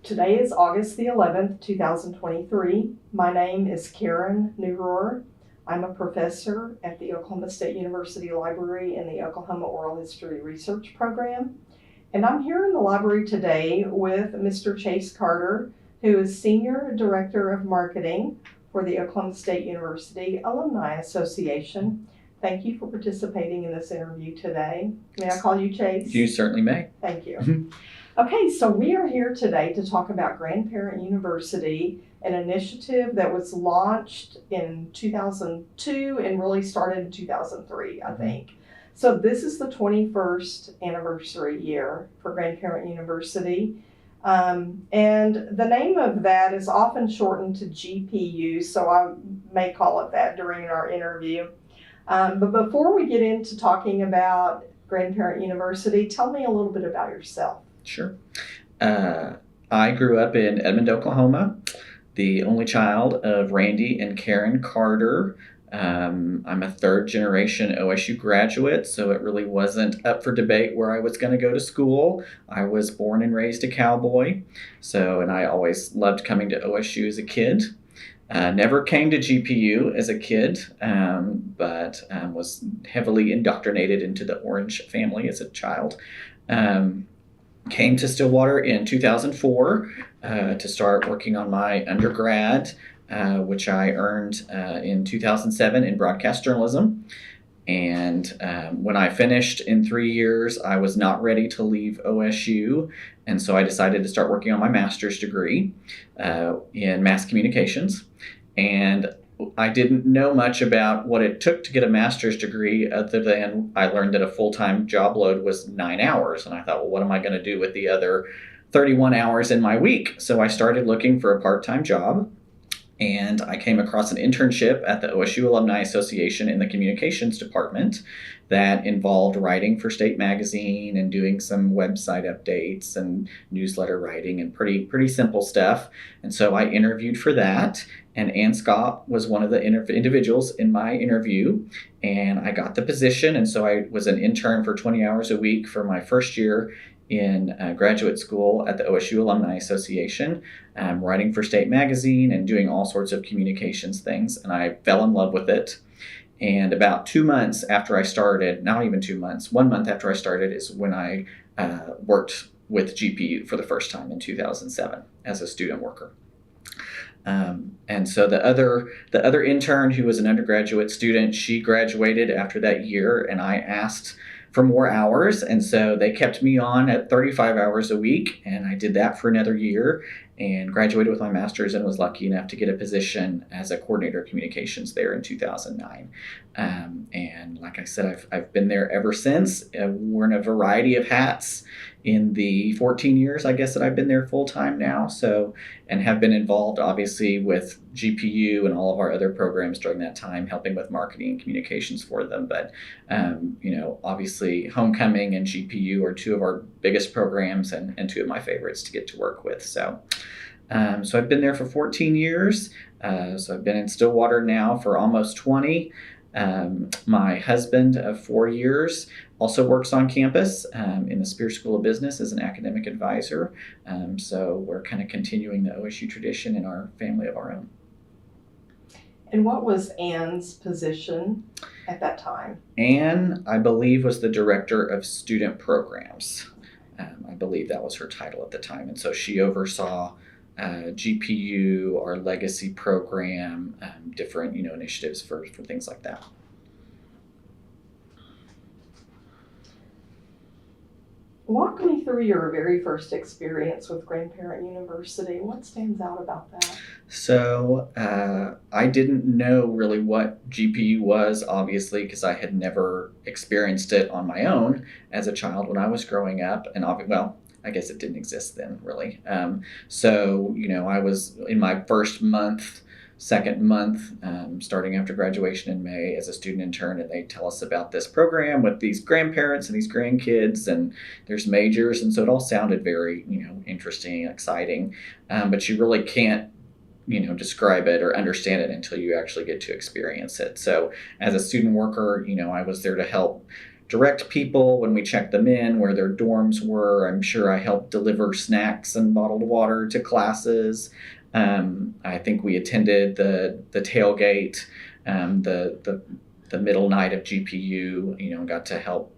Today is August the 11th, 2023. My name is Karen Neurohr. I'm a professor at the Oklahoma State University Library in the Oklahoma Oral History Research Program. And I'm here in the library today with Mr. Chase Carter, who is Senior Director of Marketing for the Oklahoma State University Alumni Association. Thank you for participating in this interview today. May I call you Chase? You certainly may. Thank you. Okay, so we are here today to talk about Grandparent University, an initiative that was launched in 2002 and really started in 2003, I think. So this is the 21st anniversary year for Grandparent University. And the name of that is often shortened to GPU, so I may call it that during our interview. But before we get into talking about Grandparent University, tell me a little bit about yourself. Sure. I grew up in Edmond, Oklahoma, the only child of Randy and Karen Carter. I'm a third generation OSU graduate, so it really wasn't up for debate where I was going to go to school. I was born and raised a cowboy, and I always loved coming to OSU as a kid. Never came to GPU as a kid, but was heavily indoctrinated into the Orange family as a child. Came to Stillwater in 2004 to start working on my undergrad, which I earned in 2007 in broadcast journalism. And when I finished in 3 years, I was not ready to leave OSU. And so I decided to start working on my master's degree in mass communications. And I didn't know much about what it took to get a master's degree other than I learned that a full-time job load was 9 hours. And I thought, well, what am I going to do with the other 31 hours in my week? So I started looking for a part-time job. And I came across an internship at the OSU Alumni Association in the communications department that involved writing for State Magazine and doing some website updates and newsletter writing and pretty simple stuff. And so I interviewed for that. And Ann Scott was one of the individuals in my interview, and I got the position. And so I was an intern for 20 hours a week for my first year in graduate school at the OSU Alumni Association, writing for State Magazine and doing all sorts of communications things. And I fell in love with it. And about 2 months after I started, not even 2 months, 1 month after I started is when I worked with GPU for the first time in 2007 as a student worker. And so the other intern, who was an undergraduate student, she graduated after that year, and I asked for more hours. And so they kept me on at 35 hours a week, and I did that for another year and graduated with my master's and was lucky enough to get a position as a coordinator of communications there in 2009. And like I said, I've been there ever since, worn a variety of hats in the 14 years, I guess, that I've been there full time now. So, and have been involved obviously with GPU and all of our other programs during that time, helping with marketing and communications for them. But, obviously Homecoming and GPU are two of our biggest programs and two of my favorites to get to work with. So I've been there for 14 years. So I've been in Stillwater now for almost 20. My husband of 4 years also works on campus in the Spear School of Business as an academic advisor. So we're kind of continuing the OSU tradition in our family of our own. And what was Ann's position at that time? Ann, I believe, was the director of student programs. I believe that was her title at the time. And so she oversaw GPU, our legacy program, different initiatives for things like that. Walk me through your very first experience with Grandparent University. What stands out about that? So I didn't know really what GPU was, obviously, because I had never experienced it on my own as a child when I was growing up. And I guess it didn't exist then, really. I was in my second month, starting after graduation in May as a student intern, and they tell us about this program with these grandparents and these grandkids, and there's majors, and so it all sounded very, interesting and exciting, but you really can't describe it or understand it until you actually get to experience it. So as a student worker, I was there to help direct people when we checked them in, where their dorms were. I'm sure I helped deliver snacks and bottled water to classes. I think we attended the tailgate, the middle night of GPU, got to help,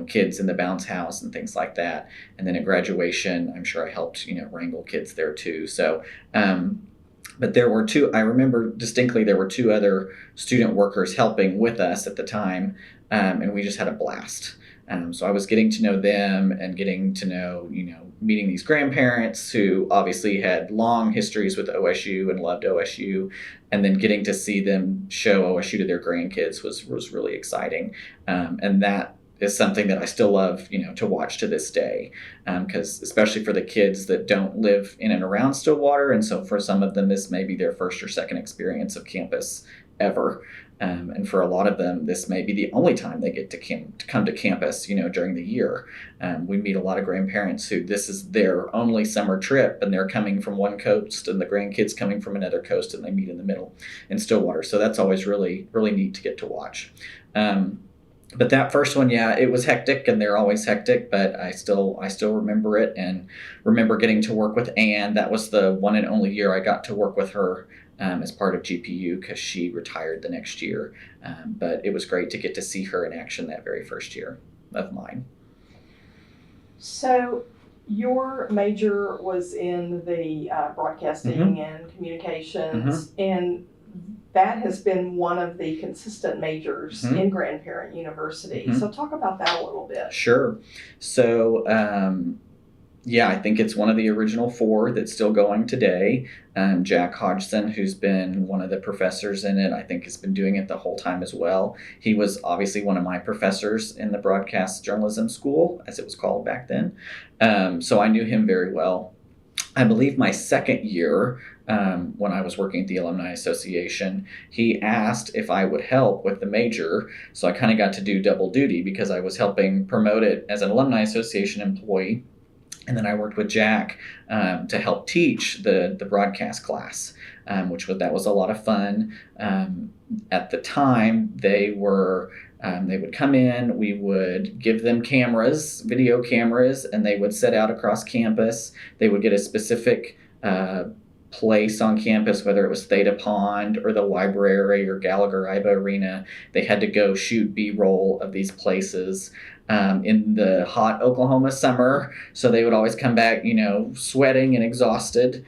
kids in the bounce house and things like that. And then at graduation, I'm sure I helped, wrangle kids there too. So, but I remember distinctly, there were two other student workers helping with us at the time, and we just had a blast. So I was getting to know them and getting to know, meeting these grandparents who obviously had long histories with OSU and loved OSU, and then getting to see them show OSU to their grandkids was really exciting. And that is something that I still love, to watch to this day, because especially for the kids that don't live in and around Stillwater, and so for some of them, this may be their first or second experience of campus ever. And for a lot of them, this may be the only time they get to come to campus, during the year. We meet a lot of grandparents who this is their only summer trip, and they're coming from one coast and the grandkids coming from another coast, and they meet in the middle in Stillwater. So that's always really, really neat to get to watch. But that first one, it was hectic, and they're always hectic, but I still remember it, and remember getting to work with Anne. That was the one and only year I got to work with her as part of GPU, because she retired the next year. But it was great to get to see her in action that very first year of mine. So your major was in the broadcasting and communications, and that has been one of the consistent majors in Grandparent University. So talk about that a little bit. Sure. So, I think it's one of the original four that's still going today. Jack Hodgson, who's been one of the professors in it, I think has been doing it the whole time as well. He was obviously one of my professors in the broadcast journalism school, as it was called back then. So I knew him very well. I believe my second year, when I was working at the Alumni Association, he asked if I would help with the major. So I kind of got to do double duty, because I was helping promote it as an Alumni Association employee. And then I worked with Jack to help teach the broadcast class, that was a lot of fun. At the time, they would come in, we would give them cameras, video cameras, and they would set out across campus. They would get a specific place on campus, whether it was Theta Pond or the library or Gallagher-Iba Arena. They had to go shoot B-roll of these places in the hot Oklahoma summer. So they would always come back, sweating and exhausted.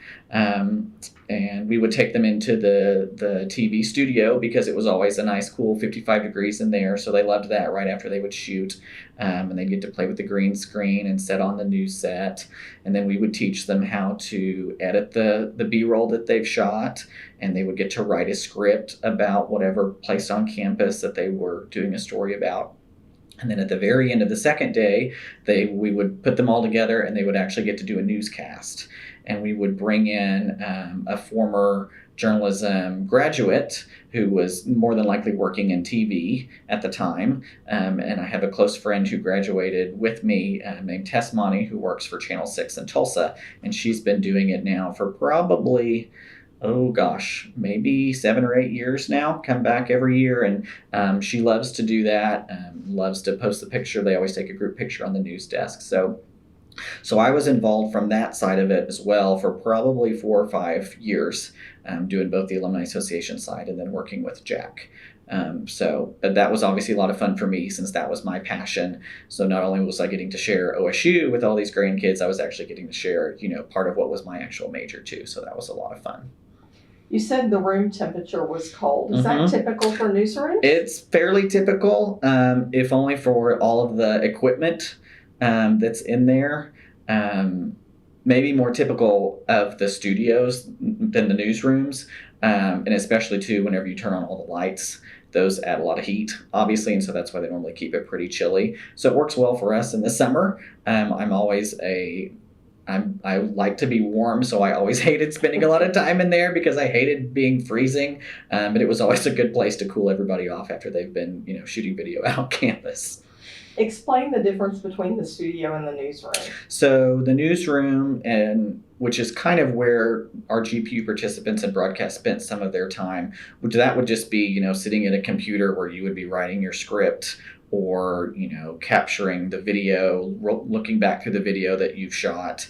And we would take them into the TV studio, because it was always a nice, cool 55 degrees in there. So they loved that right after they would shoot. And they'd get to play with the green screen and set on the news set. And then we would teach them how to edit the B-roll that they've shot. And they would get to write a script about whatever place on campus that they were doing a story about. And then at the very end of the second day, we would put them all together, and they would actually get to do a newscast. And we would bring in a former journalism graduate who was more than likely working in TV at the time. And I have a close friend who graduated with me named Tess Monty, who works for Channel 6 in Tulsa. And she's been doing it now for probably, maybe 7 or 8 years now, come back every year. And she loves to do that, loves to post the picture. They always take a group picture on the news desk. So I was involved from that side of it as well for probably 4 or 5 years, doing both the Alumni Association side and then working with Jack. But that was obviously a lot of fun for me, since that was my passion. So not only was I getting to share OSU with all these grandkids, I was actually getting to share, part of what was my actual major too. So that was a lot of fun. You said the room temperature was cold. Is that typical for newsrooms? It's fairly typical, if only for all of the equipment that's in there. Maybe more typical of the studios than the newsrooms, and especially too whenever you turn on all the lights. Those add a lot of heat, obviously, and so that's why they normally keep it pretty chilly. So it works well for us in the summer. I like to be warm, so I always hated spending a lot of time in there, because I hated being freezing. But it was always a good place to cool everybody off after they've been, shooting video out on campus. Explain the difference between the studio and the newsroom. So the newsroom, which is kind of where our GPU participants and broadcast spent some of their time, that would just be, sitting at a computer where you would be writing your script, or capturing the video, looking back through the video that you've shot.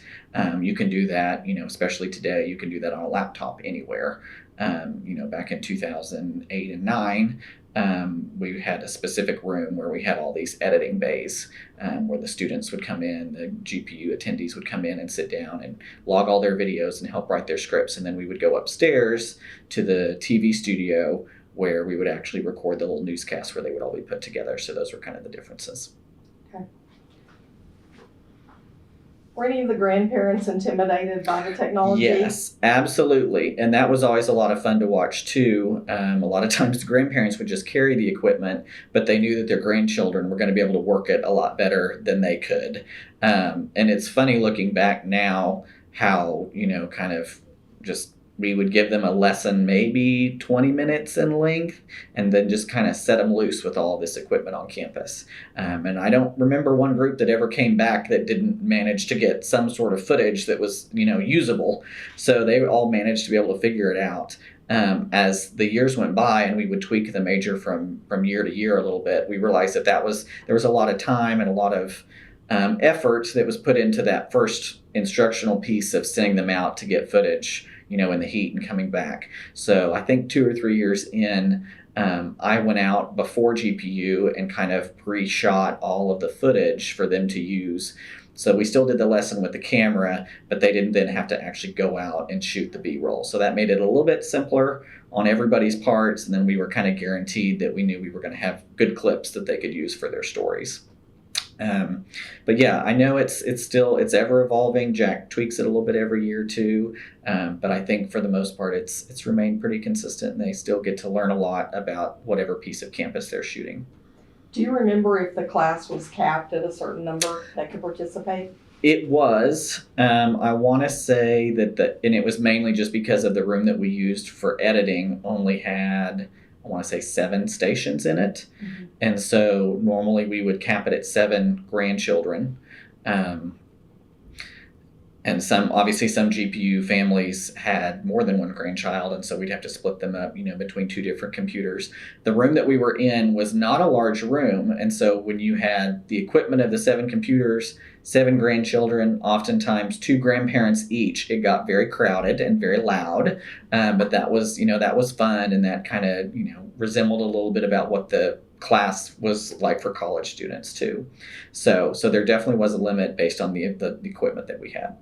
You can do that, especially today, you can do that on a laptop anywhere. Back in 2008 and 9, we had a specific room where we had all these editing bays, where the students would come in, the GPU attendees would come in and sit down and log all their videos and help write their scripts. And then we would go upstairs to the TV studio where we would actually record the little newscasts where they would all be put together. So those were kind of the differences. Okay. Were any of the grandparents intimidated by the technology? Yes, absolutely. And that was always a lot of fun to watch too. A lot of times the grandparents would just carry the equipment, but they knew that their grandchildren were going to be able to work it a lot better than they could. And it's funny looking back now how, kind of just we would give them a lesson maybe 20 minutes in length and then just kind of set them loose with all this equipment on campus. And I don't remember one group that ever came back that didn't manage to get some sort of footage that was, usable. So they all managed to be able to figure it out. As the years went by and we would tweak the major from year to year a little bit, we realized that there was a lot of time and a lot of effort that was put into that first instructional piece of sending them out to get footage, in the heat and coming back. So I think 2 or 3 years in, I went out before GPU and kind of pre-shot all of the footage for them to use. So we still did the lesson with the camera, but they didn't then have to actually go out and shoot the B-roll. So that made it a little bit simpler on everybody's parts. And then we were kind of guaranteed that we knew we were going to have good clips that they could use for their stories. But yeah, I know it's ever evolving. Jack tweaks it a little bit every year too. But I think for the most part, it's remained pretty consistent, and they still get to learn a lot about whatever piece of campus they're shooting. Do you remember if the class was capped at a certain number that could participate? It was. I want to say that and it was mainly just because of the room that we used for editing only had, I want to say 7 stations in it. Mm-hmm. And so normally we would cap it at 7 grandchildren. And some GPU families had more than one grandchild, and so we'd have to split them up, between 2 different computers. The room that we were in was not a large room, and so when you had the equipment of the 7 computers, 7 grandchildren, oftentimes 2 grandparents each, it got very crowded and very loud. But that was fun, and that kind of, resembled a little bit about what the class was like for college students too. So there definitely was a limit based on the equipment that we had.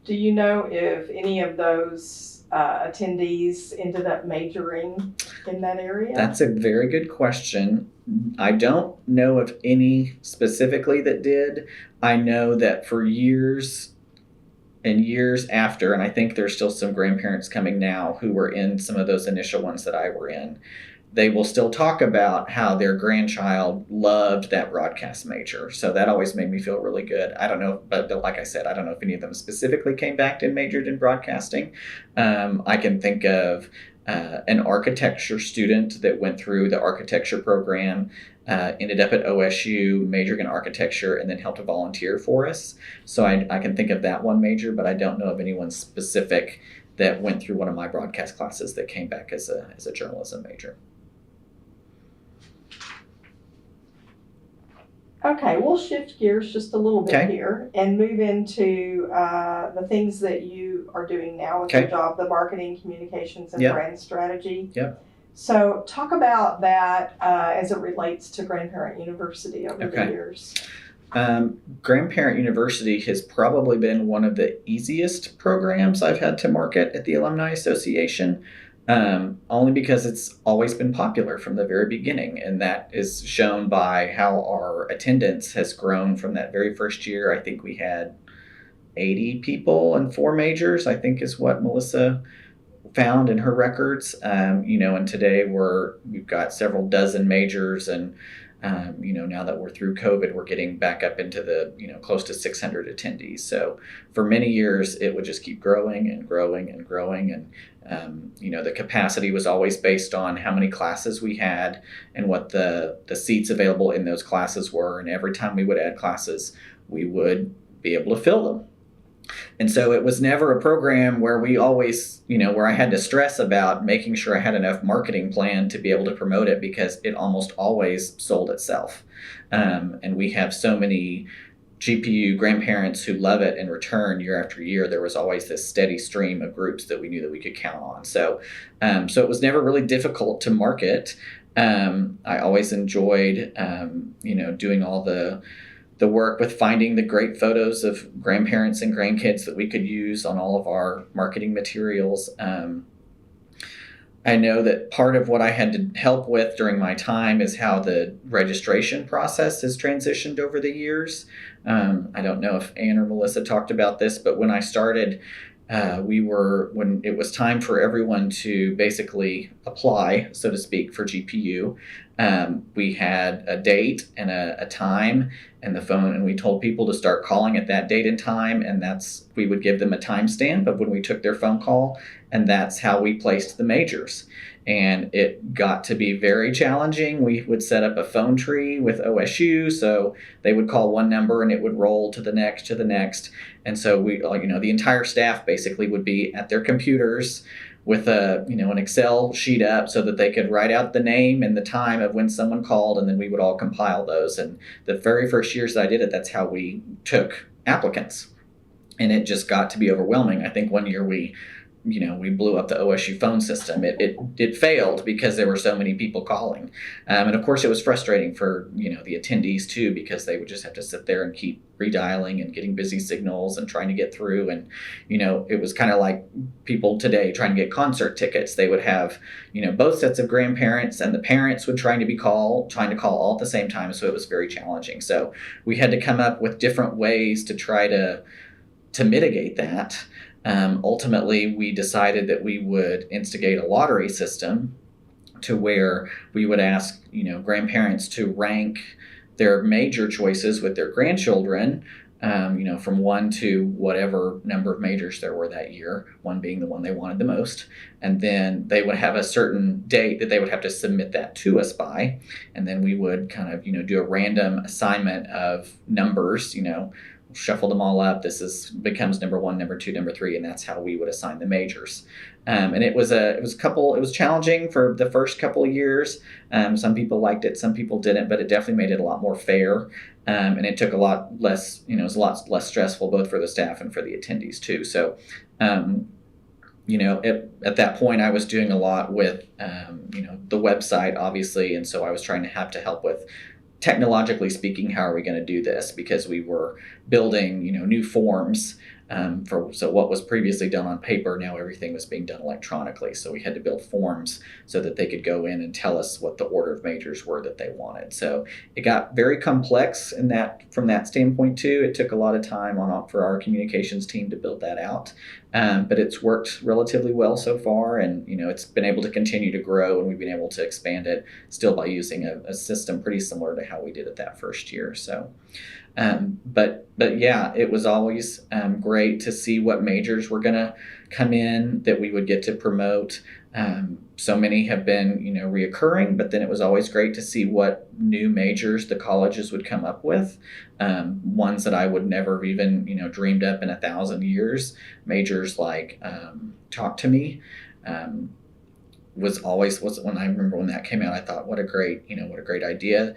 Do you know if any of those attendees ended up majoring in that area? That's a very good question. I don't know of any specifically that did. I know that for years and years after, and I think there's still some grandparents coming now who were in some of those initial ones that I were in, they will still talk about how their grandchild loved that broadcast major. So that always made me feel really good. I don't know, but like I said, I don't know if any of them specifically came back and majored in broadcasting. I can think of an architecture student that went through the architecture program, ended up at OSU, majoring in architecture, and then helped to volunteer for us. So I can think of that one major, but I don't know of anyone specific that went through one of my broadcast classes that came back as a journalism major. Okay, we'll shift gears just a little bit here and move into the things that you are doing now with your job, the marketing, communications, and brand strategy. Yep. So talk about that as it relates to Grandparent University over the years. Grandparent University has probably been one of the easiest programs I've had to market at the Alumni Association. Only because it's always been popular from the very beginning, and that is shown by how our attendance has grown from that very first year. I think we had 80 people and 4 majors, I think is what Melissa found in her records. And today we've got several dozen majors, and now that we're through COVID, we're getting back up into the, close to 600 attendees. So for many years, it would just keep growing and growing and growing. And, the capacity was always based on how many classes we had and what the seats available in those classes were. And every time we would add classes, we would be able to fill them. And so it was never a program where we always, where I had to stress about making sure I had enough marketing plan to be able to promote it, because it almost always sold itself. And we have so many GPU grandparents who love it in return year after year. There was always this steady stream of groups that we knew that we could count on. So it was never really difficult to market. I always enjoyed, doing all the work with finding the great photos of grandparents and grandkids that we could use on all of our marketing materials. I know that part of what I had to help with during my time is how the registration process has transitioned over the years. I don't know if Anne or Melissa talked about this, but when I started, when it was time for everyone to basically apply, so to speak, for GPU, we had a date and a time and the phone, and we told people to start calling at that date and time, and we would give them a timestamp of when we took their phone call, and that's how we placed the majors. And it got to be very challenging. We would set up a phone tree with OSU, so they would call one number and it would roll to the next, to the next. And so the entire staff basically would be at their computers with an Excel sheet up so that they could write out the name and the time of when someone called, and then we would all compile those. And the very first years that I did it, that's how we took applicants. And it just got to be overwhelming. I think one year we blew up the OSU phone system. It failed because there were so many people calling. And of course it was frustrating for, the attendees too, because they would just have to sit there and keep redialing and getting busy signals and trying to get through. And, it was kind of like people today trying to get concert tickets. They would have, both sets of grandparents, and the parents would trying to call all at the same time. So it was very challenging. So we had to come up with different ways to try to mitigate that. Ultimately, we decided that we would instigate a lottery system to where we would ask, grandparents to rank their major choices with their grandchildren, from 1 to whatever number of majors there were that year, 1 being the one they wanted the most. And then they would have a certain date that they would have to submit that to us by. And then we would kind of, do a random assignment of numbers, shuffled them all up. Becomes number 1, number 2, number 3, and that's how we would assign the majors. And it was challenging for the first couple of years. Some people liked it, some people didn't, but it definitely made it a lot more fair. And it took a lot less, it was a lot less stressful both for the staff and for the attendees too. So, at that point I was doing a lot with, the website obviously. And so I was trying to help with, technologically speaking, how are we going to do this? Because we were building, new forms so what was previously done on paper, now everything was being done electronically. So we had to build forms so that they could go in and tell us what the order of majors were that they wanted. So it got very complex from that standpoint too. It took a lot of time for our communications team to build that out. But it's worked relatively well so far, and it's been able to continue to grow, and we've been able to expand it still by using a system pretty similar to how we did it that first year. So, but yeah, it was always great to see what majors were going to come in that we would get to promote. So many have been, reoccurring, but then it was always great to see what new majors the colleges would come up with. Ones that I would never have even, dreamed up in 1,000 years. Majors like Talk to Me was when I remember when that came out, I thought, what a great idea.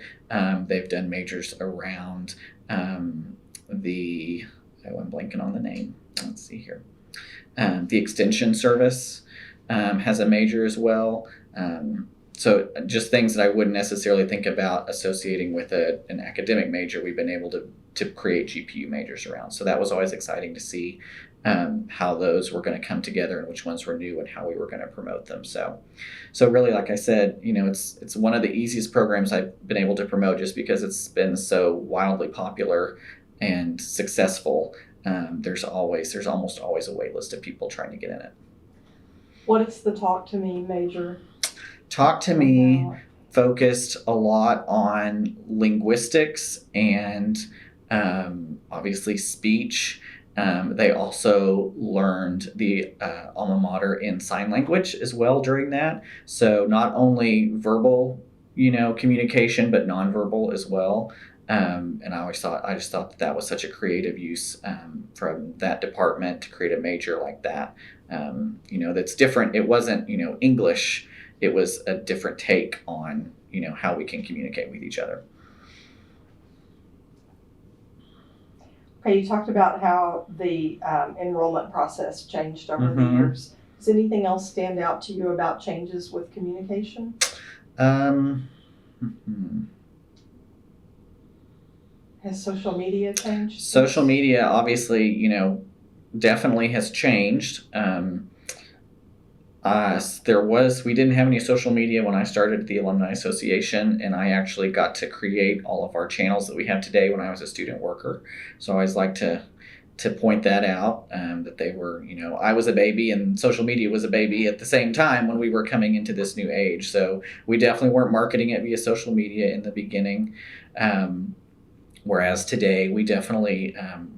They've done majors around I'm blanking on the name. Let's see here. The Extension Service has a major as well. So just things that I wouldn't necessarily think about associating with an academic major, we've been able to create GPU majors around. So that was always exciting to see how those were going to come together and which ones were new and how we were going to promote them. So really, like I said, it's one of the easiest programs I've been able to promote just because it's been so wildly popular and successful. There's almost always a wait list of people trying to get in it. What is the Talk to Me major? Talk to Me focused a lot on linguistics and obviously speech. They also learned the alma mater in sign language as well during that. So not only verbal, communication, but nonverbal as well. And I just thought that that was such a creative use from that department to create a major like that. That's different. It wasn't, English. It was a different take on, how we can communicate with each other. Okay, you talked about how the enrollment process changed over the Mhm. years. Does anything else stand out to you about changes with communication? Hmm. Has social media changed? Social media, obviously, definitely has changed. We didn't have any social media when I started at the Alumni Association, and I actually got to create all of our channels that we have today when I was a student worker. So I always like to point that out, that they were, I was a baby and social media was a baby at the same time when we were coming into this new age. So we definitely weren't marketing it via social media in the beginning. Whereas today we definitely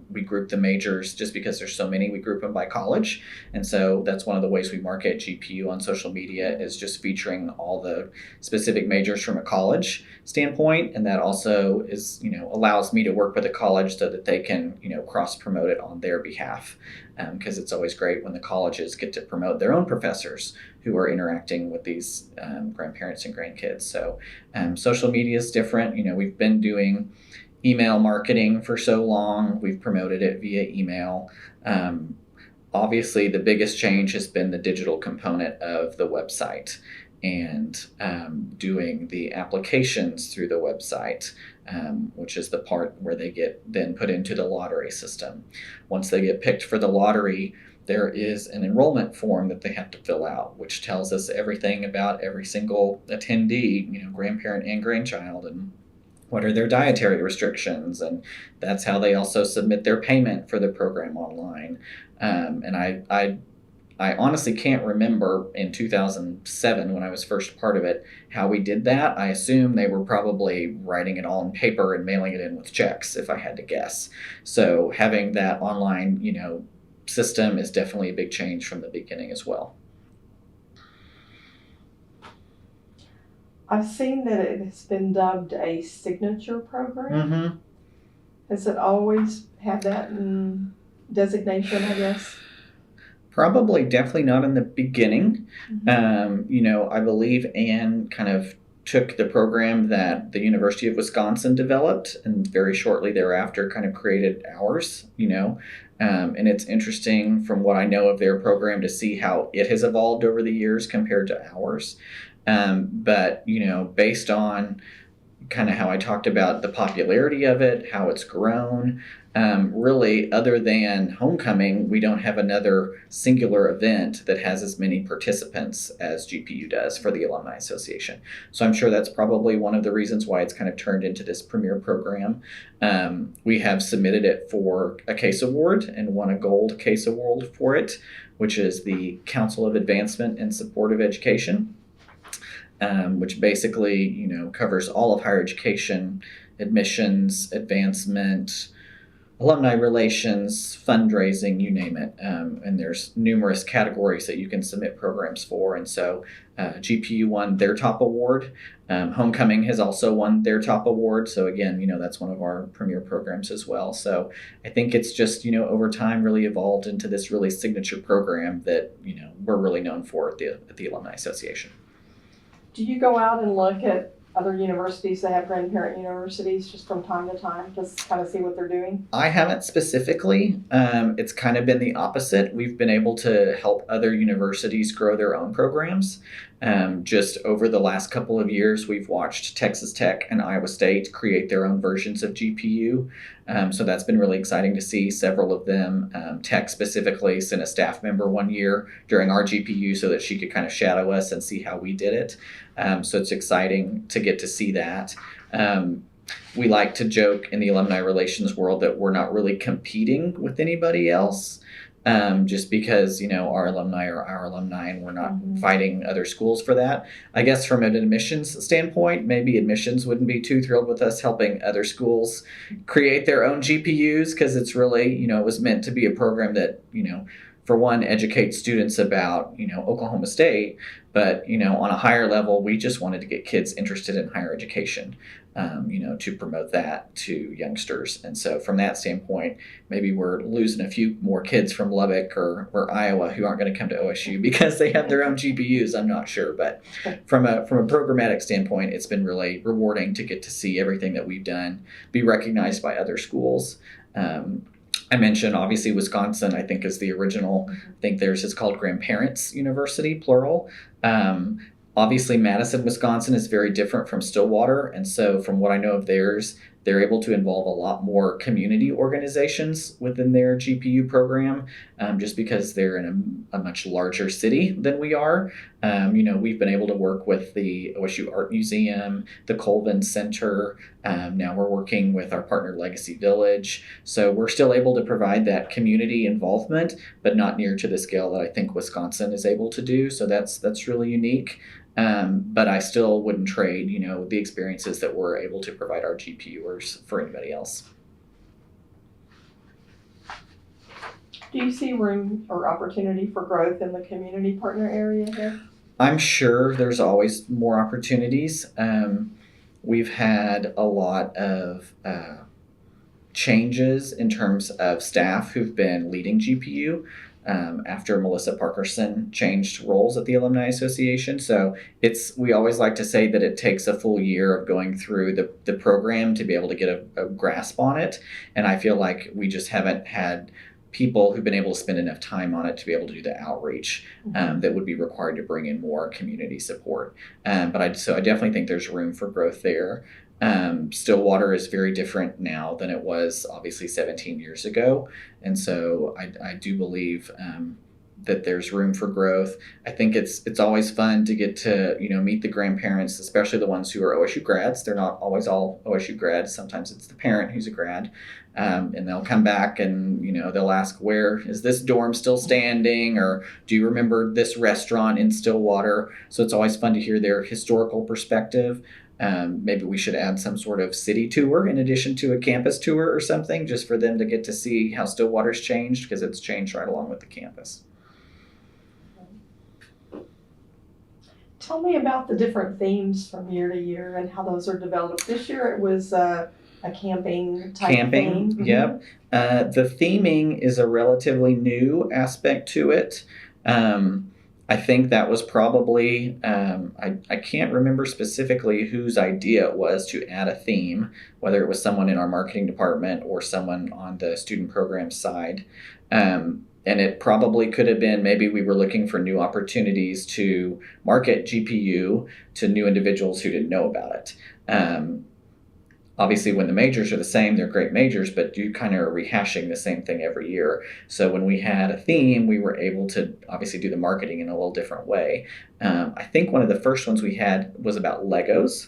we group the majors just because there's so many. We group them by college, and so that's one of the ways we market GPU on social media is just featuring all the specific majors from a college standpoint, and that also is allows me to work with a college so that they can cross promote it on their behalf, because it's always great when the colleges get to promote their own professors who are interacting with these grandparents and grandkids. So social media is different. We've been doing email marketing for so long. We've promoted it via email. Obviously, the biggest change has been the digital component of the website and doing the applications through the website, which is the part where they get then put into the lottery system. Once they get picked for the lottery, there is an enrollment form that they have to fill out, which tells us everything about every single attendee, grandparent and grandchild, and what are their dietary restrictions, and that's how they also submit their payment for the program online. And I honestly can't remember in 2007 when I was first part of it how we did that. I assume they were probably writing it all on paper and mailing it in with checks, if I had to guess. So having that online system is definitely a big change from the beginning as well. I've seen that it has been dubbed a signature program. Mm-hmm. Has it always had that designation, I guess? Probably, definitely not in the beginning. Mm-hmm. I believe Anne kind of took the program that the University of Wisconsin developed and very shortly thereafter kind of created ours, and it's interesting from what I know of their program to see how it has evolved over the years compared to ours. But, based on kind of how I talked about the popularity of it, how it's grown, really, other than homecoming, we don't have another singular event that has as many participants as GPU does for the Alumni Association. So I'm sure that's probably one of the reasons why it's kind of turned into this premier program. We have submitted it for a CASE award and won a gold CASE award for it, which is the Council of Advancement and Supportive Education. Which basically, covers all of higher education, admissions, advancement, alumni relations, fundraising, you name it. And there's numerous categories that you can submit programs for. And so GPU won their top award. Homecoming has also won their top award. So again, that's one of our premier programs as well. So I think it's just, over time really evolved into this really signature program that, we're really known for at the Alumni Association. Do you go out and look at other universities that have grandparent universities just from time to time to kind of see what they're doing? I haven't specifically. It's kind of been the opposite. We've been able to help other universities grow their own programs. Just over the last couple of years, we've watched Texas Tech and Iowa State create their own versions of GPU. So that's been really exciting to see. Several of them, Tech specifically, sent a staff member one year during our GPU so that she could kind of shadow us and see how we did it. So it's exciting to get to see that. We like to joke in the alumni relations world that we're not really competing with anybody else, just because, our alumni are our alumni and we're not fighting other schools for that. I guess from an admissions standpoint, maybe admissions wouldn't be too thrilled with us helping other schools create their own GPUs because it's really, it was meant to be a program that, for one, educate students about, Oklahoma State, but, on a higher level, we just wanted to get kids interested in higher education, to promote that to youngsters. And so from that standpoint, maybe we're losing a few more kids from Lubbock or Iowa who aren't going to come to OSU because they have their own GPUs. I'm not sure, but from a programmatic standpoint, it's been really rewarding to get to see everything that we've done be recognized by other schools. I mentioned, obviously, Wisconsin, I think, is the original. I think theirs is called Grandparent University, plural. Obviously, Madison, Wisconsin is very different from Stillwater. And so from what I know of theirs, they're able to involve a lot more community organizations within their GPU program, just because they're in a much larger city than we are. We've been able to work with the OSU Art Museum, the Colvin Center. Now we're working with our partner Legacy Village. So we're still able to provide that community involvement, but not near to the scale that I think Wisconsin is able to do. So that's really unique. But I still wouldn't trade, the experiences that we're able to provide our GPUers for anybody else. Do you see room or opportunity for growth in the community partner area here? I'm sure there's always more opportunities. We've had a lot of changes in terms of staff who've been leading GPU. After Melissa Parkerson changed roles at the Alumni Association. So we always like to say that it takes a full year of going through the program to be able to get a grasp on it. And I feel like we just haven't had people who've been able to spend enough time on it to be able to do the outreach that would be required to bring in more community support. But I definitely think there's room for growth there. Stillwater is very different now than it was obviously 17 years ago. And so I do believe that there's room for growth. I think it's always fun to get to, meet the grandparents, especially the ones who are OSU grads. They're not always all OSU grads. Sometimes it's the parent who's a grad. And they'll come back and, they'll ask, where is this dorm still standing? Or do you remember this restaurant in Stillwater? So it's always fun to hear their historical perspective. Maybe we should add some sort of city tour in addition to a campus tour or something, just for them to get to see how Stillwater's changed, because it's changed right along with the campus. Tell me about the different themes from year to year and how those are developed. This year it was a camping type theme. Yep. The theming is a relatively new aspect to it. I think that was probably, I can't remember specifically whose idea it was to add a theme, whether it was someone in our marketing department or someone on the student program side. And it probably could have been, maybe we were looking for new opportunities to market GPU to new individuals who didn't know about it. Obviously, when the majors are the same, they're great majors, but you kind of are rehashing the same thing every year. So when we had a theme, we were able to obviously do the marketing in a little different way. I think one of the first ones we had was about Legos.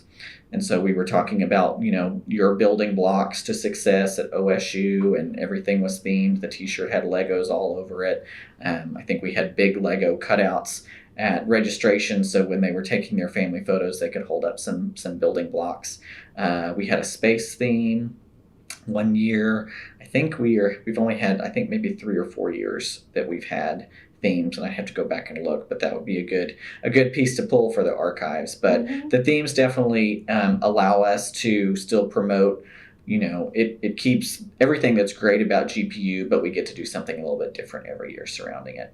And so we were talking about, your building blocks to success at OSU, and everything was themed. The t-shirt had Legos all over it. I think we had big Lego cutouts at registration, so when they were taking their family photos, they could hold up some building blocks. We had a space theme one year. I think we've only had, I think, maybe 3 or 4 years that we've had themes, and I have to go back and look, but that would be a good piece to pull for the archives. But the themes definitely allow us to still promote, it keeps everything that's great about GPU, but we get to do something a little bit different every year surrounding it.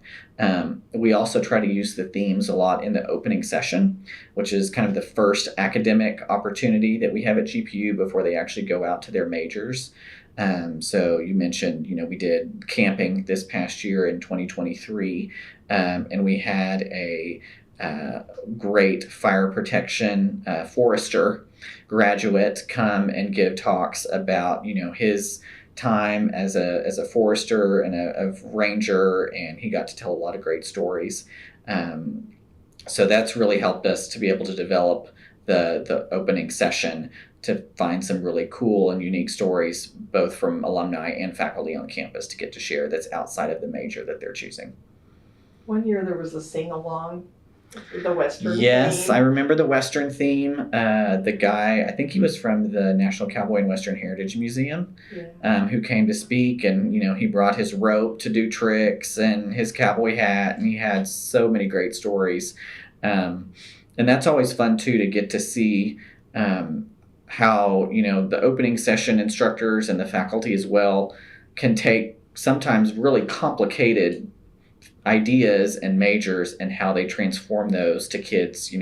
We also try to use the themes a lot in the opening session, which is kind of the first academic opportunity that we have at GPU before they actually go out to their majors. So you mentioned, we did camping this past year in 2023, and we had a great fire protection forester graduate come and give talks about, his time as a forester and a ranger, and he got to tell a lot of great stories. So that's really helped us to be able to develop the opening session to find some really cool and unique stories, both from alumni and faculty on campus, to get to share that's outside of the major that they're choosing. One year there was a sing-along The Western Yes, theme. I remember the Western theme. The guy, I think he was from the National Cowboy and Western Heritage Museum, Yeah. who came to speak, and he brought his rope to do tricks and his cowboy hat, and he had so many great stories. Um, and that's always fun too, to get to see how the opening session instructors and the faculty as well can take sometimes really complicated ideas and majors and how they transform those to kids,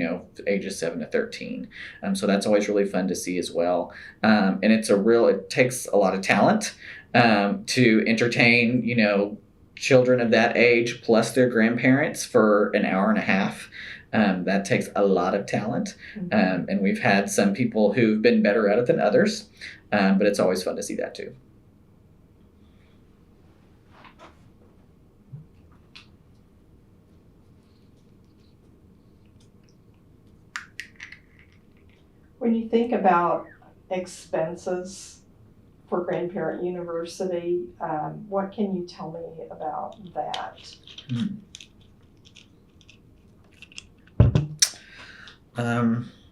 ages 7 to 13. So that's always really fun to see as well. And it takes a lot of talent to entertain, children of that age plus their grandparents for an hour and a half. That takes a lot of talent. And we've had some people who've been better at it than others, but it's always fun to see that too. When you think about expenses for Grandparent University, what can you tell me about that?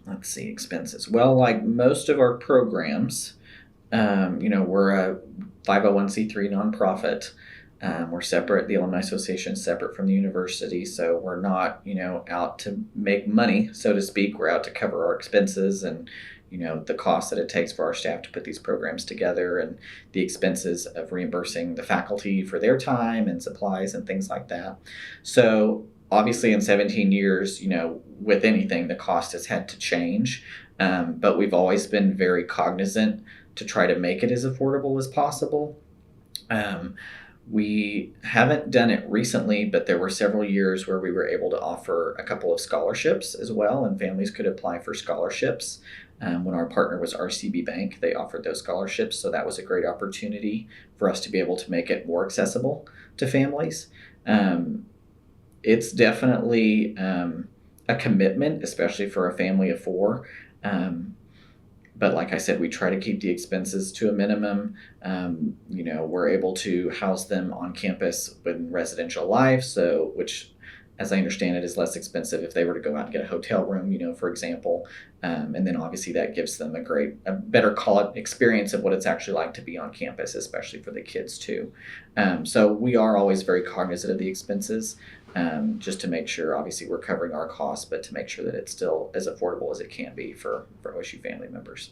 Let's see, expenses. Well, like most of our programs, we're a 501c3 nonprofit. We're separate. The Alumni Association is separate from the university, so we're not, out to make money, so to speak. We're out to cover our expenses and, the cost that it takes for our staff to put these programs together, and the expenses of reimbursing the faculty for their time and supplies and things like that. So obviously in 17 years, with anything, the cost has had to change, but we've always been very cognizant to try to make it as affordable as possible. We haven't done it recently, but there were several years where we were able to offer a couple of scholarships as well, and families could apply for scholarships. When our partner was RCB Bank, they offered those scholarships, so that was a great opportunity for us to be able to make it more accessible to families. It's definitely a commitment, especially for a family of 4. But like I said, we try to keep the expenses to a minimum. We're able to house them on campus with residential life, which, as I understand it, is less expensive if they were to go out and get a hotel room, for example. And then obviously that gives them a better experience of what it's actually like to be on campus, especially for the kids too. So we are always very cognizant of the expenses, just to make sure, obviously, we're covering our costs, but to make sure that it's still as affordable as it can be for OSU family members.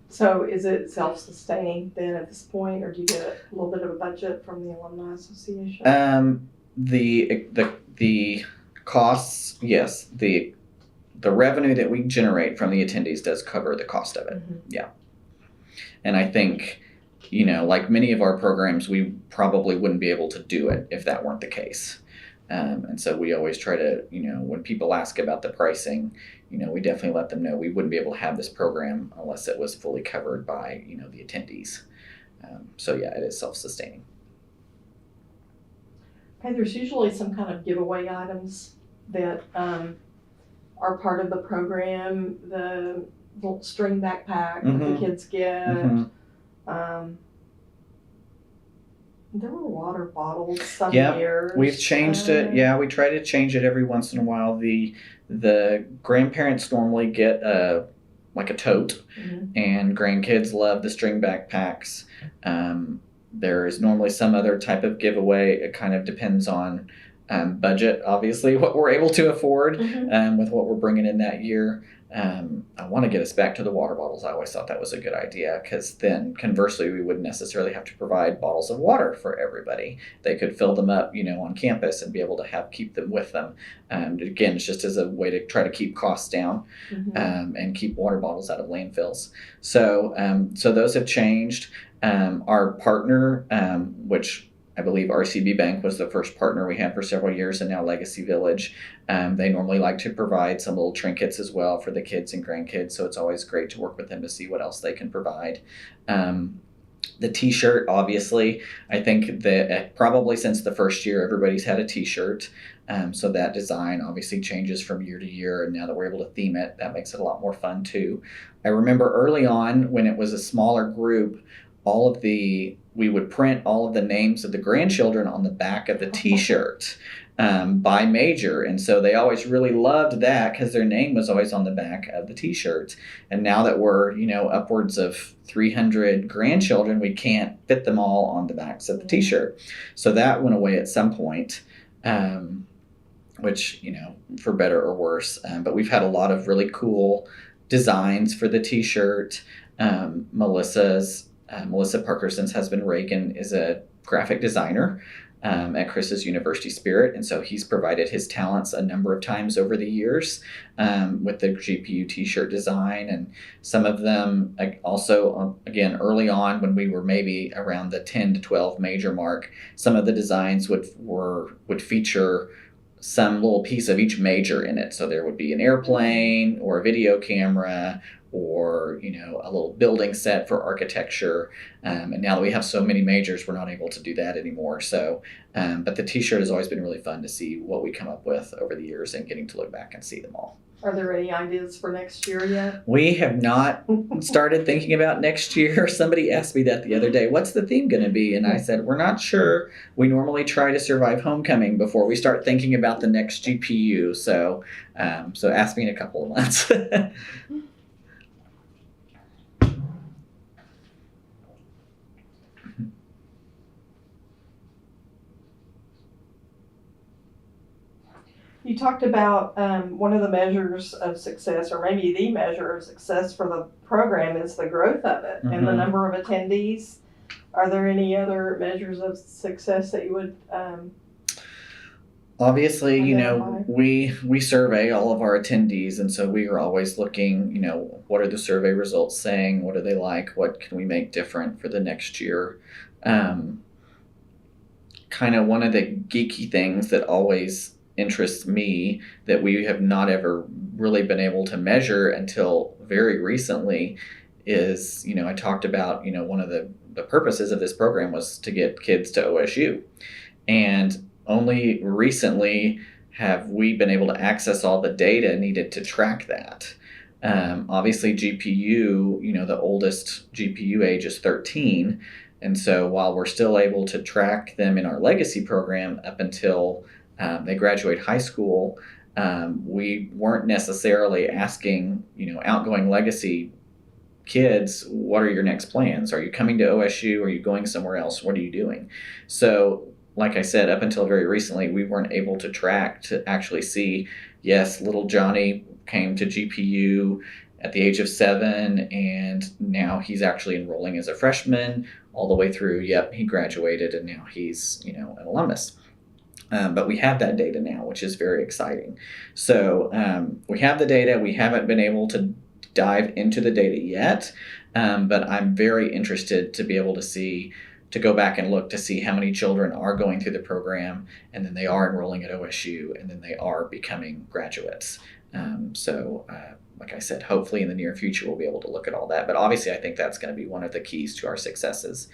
So is it self-sustaining then at this point, or do you get a little bit of a budget from the Alumni Association? The costs, yes. The revenue that we generate from the attendees does cover the cost of it. Yeah. And I think, like many of our programs, we probably wouldn't be able to do it if that weren't the case. And so we always try to, when people ask about the pricing, we definitely let them know we wouldn't be able to have this program unless it was fully covered by, the attendees. So yeah, it is self-sustaining. Okay, there's usually some kind of giveaway items that are part of the program. The little string backpack that the kids get. There were water bottles some years. We've changed it. Yeah, we try to change it every once in a while. The grandparents normally get a tote, and grandkids love the string backpacks. There is normally some other type of giveaway. It kind of depends on budget, obviously, what we're able to afford with what we're bringing in that year. I want to get us back to the water bottles. I always thought that was a good idea, because then conversely, we wouldn't necessarily have to provide bottles of water for everybody. They could fill them up, on campus and be able to keep them with them. Again, it's just as a way to try to keep costs down and keep water bottles out of landfills. So those have changed. Our partner, which I believe RCB Bank was the first partner we had for several years, and now Legacy Village. They normally like to provide some little trinkets as well for the kids and grandkids, so it's always great to work with them to see what else they can provide. The t-shirt, obviously, I think that probably since the first year, everybody's had a t-shirt. So that design obviously changes from year to year, and now that we're able to theme it, that makes it a lot more fun too. I remember early on when it was a smaller group, we would print all of the names of the grandchildren on the back of the T-shirt by major. And so they always really loved that because their name was always on the back of the T-shirt. And now that we're, upwards of 300 grandchildren, we can't fit them all on the backs of the T-shirt. So that went away at some point, which, for better or worse. But we've had a lot of really cool designs for the T-shirt. Melissa Parkerson's husband, Reagan, is a graphic designer at Chris's University Spirit. And so he's provided his talents a number of times over the years with the GPU t-shirt design. And some of them also, again, early on when we were maybe around the 10 to 12 major mark, some of the designs would feature some little piece of each major in it. So there would be an airplane or a video camera or, a little building set for architecture. And now that we have so many majors, we're not able to do that anymore. So, but the t-shirt has always been really fun to see what we come up with over the years and getting to look back and see them all. Are there any ideas for next year yet? We have not started thinking about next year. Somebody asked me that the other day, what's the theme going to be? And I said, we're not sure. We normally try to survive homecoming before we start thinking about the next GPU. So ask me in a couple of months. You talked about one of the measures of success, or maybe the measure of success for the program, is the growth of it and the number of attendees. Are there any other measures of success that you would Obviously, we survey all of our attendees, and so we are always looking, what are the survey results saying? What do they like? What can we make different for the next year? Kind of one of the geeky things that always interests me that we have not ever really been able to measure until very recently is, I talked about, one of the purposes of this program was to get kids to OSU. And only recently have we been able to access all the data needed to track that. Obviously, GPU, the oldest GPU age is 13. And so while we're still able to track them in our legacy program up until they graduate high school, we weren't necessarily asking, outgoing legacy kids, what are your next plans? Are you coming to OSU? Are you going somewhere else? What are you doing? So, like I said, up until very recently, we weren't able to track to actually see, yes, little Johnny came to GPU at the age of 7, and now he's actually enrolling as a freshman all the way through. Yep, he graduated, and now he's, an alumnus. But we have that data now, which is very exciting. So we have the data. We haven't been able to dive into the data yet, but I'm very interested to be able to go back and look to see how many children are going through the program, and then they are enrolling at OSU, and then they are becoming graduates. Like I said, hopefully in the near future, we'll be able to look at all that. But obviously, I think that's going to be one of the keys to our successes.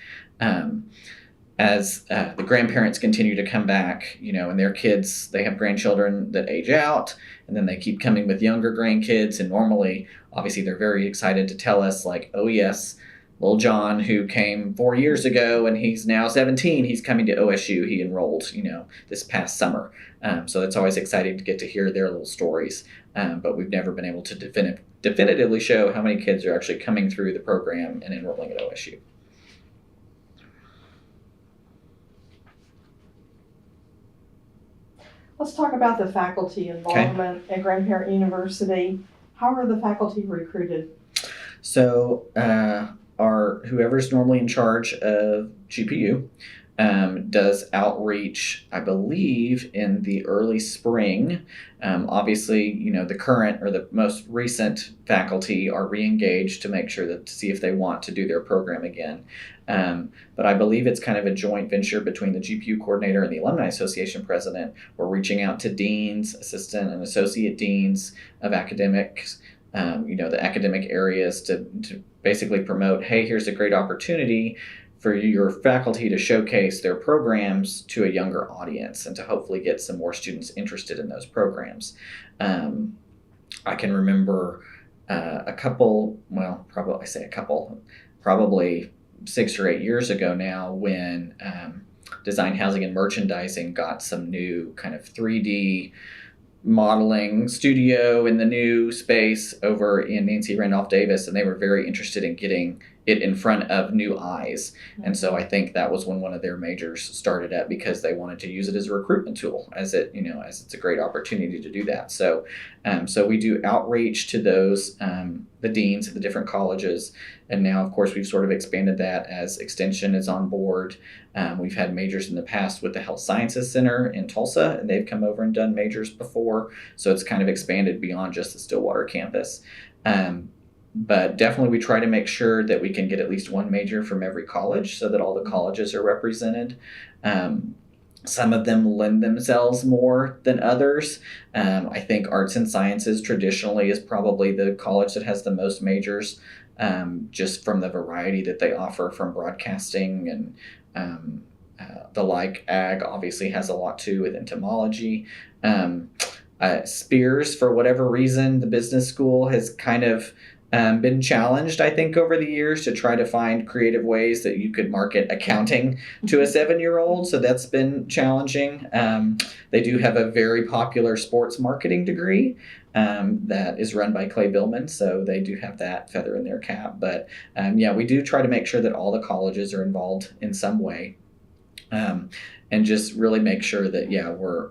As the grandparents continue to come back, and their kids, they have grandchildren that age out, and then they keep coming with younger grandkids. And normally, obviously, they're very excited to tell us, like, oh, yes, little John, who came 4 years ago and he's now 17, he's coming to OSU. He enrolled, this past summer. So it's always exciting to get to hear their little stories. But we've never been able to definitively show how many kids are actually coming through the program and enrolling at OSU. Let's talk about the faculty involvement at Grandparent University. How are the faculty recruited? So whoever's normally in charge of GPU does outreach, I believe, in the early spring. Obviously, the current or the most recent faculty are re-engaged to see if they want to do their program again. But I believe it's kind of a joint venture between the GPU coordinator and the Alumni Association president. We're reaching out to deans, assistant and associate deans of academics, the academic areas to basically promote, hey, here's a great opportunity for your faculty to showcase their programs to a younger audience and to hopefully get some more students interested in those programs. I can remember probably 6 or 8 years ago now when design, housing, and merchandising got some new kind of 3D modeling studio in the new space over in Nancy Randolph Davis, and they were very interested in getting it in front of new eyes. And so I think that was when one of their majors started at, because they wanted to use it as a recruitment tool, as it's a great opportunity to do that. So we do outreach to those the deans at the different colleges, and now of course we've sort of expanded that as Extension is on board. We've had majors in the past with the Health Sciences Center in Tulsa, and they've come over and done majors before. So it's kind of expanded beyond just the Stillwater campus. But definitely we try to make sure that we can get at least one major from every college so that all the colleges are represented. Some of them lend themselves more than others. I think arts and sciences traditionally is probably the college that has the most majors, just from the variety that they offer from broadcasting and the like. Ag obviously has a lot too with entomology. Spears, for whatever reason, the business school has kind of been challenged, I think, over the years to try to find creative ways that you could market accounting to a 7-year-old. So that's been challenging. They do have a very popular sports marketing degree that is run by Clay Billman. So they do have that feather in their cap. But we do try to make sure that all the colleges are involved in some way. And just really make sure that,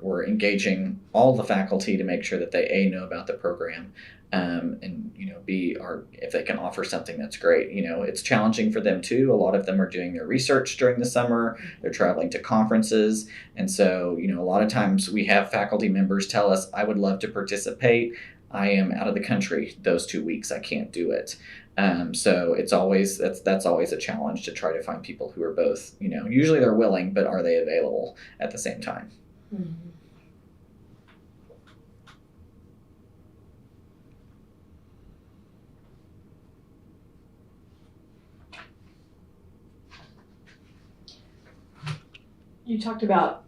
we're engaging all the faculty to make sure that they, know about the program, and, B, if they can offer something that's great. It's challenging for them too. A lot of them are doing their research during the summer. They're traveling to conferences. And so, a lot of times we have faculty members tell us, I would love to participate. I am out of the country those 2 weeks. I can't do it. So it's always, that's always a challenge to try to find people who are both, usually they're willing, but are they available at the same time? Mm-hmm. You talked about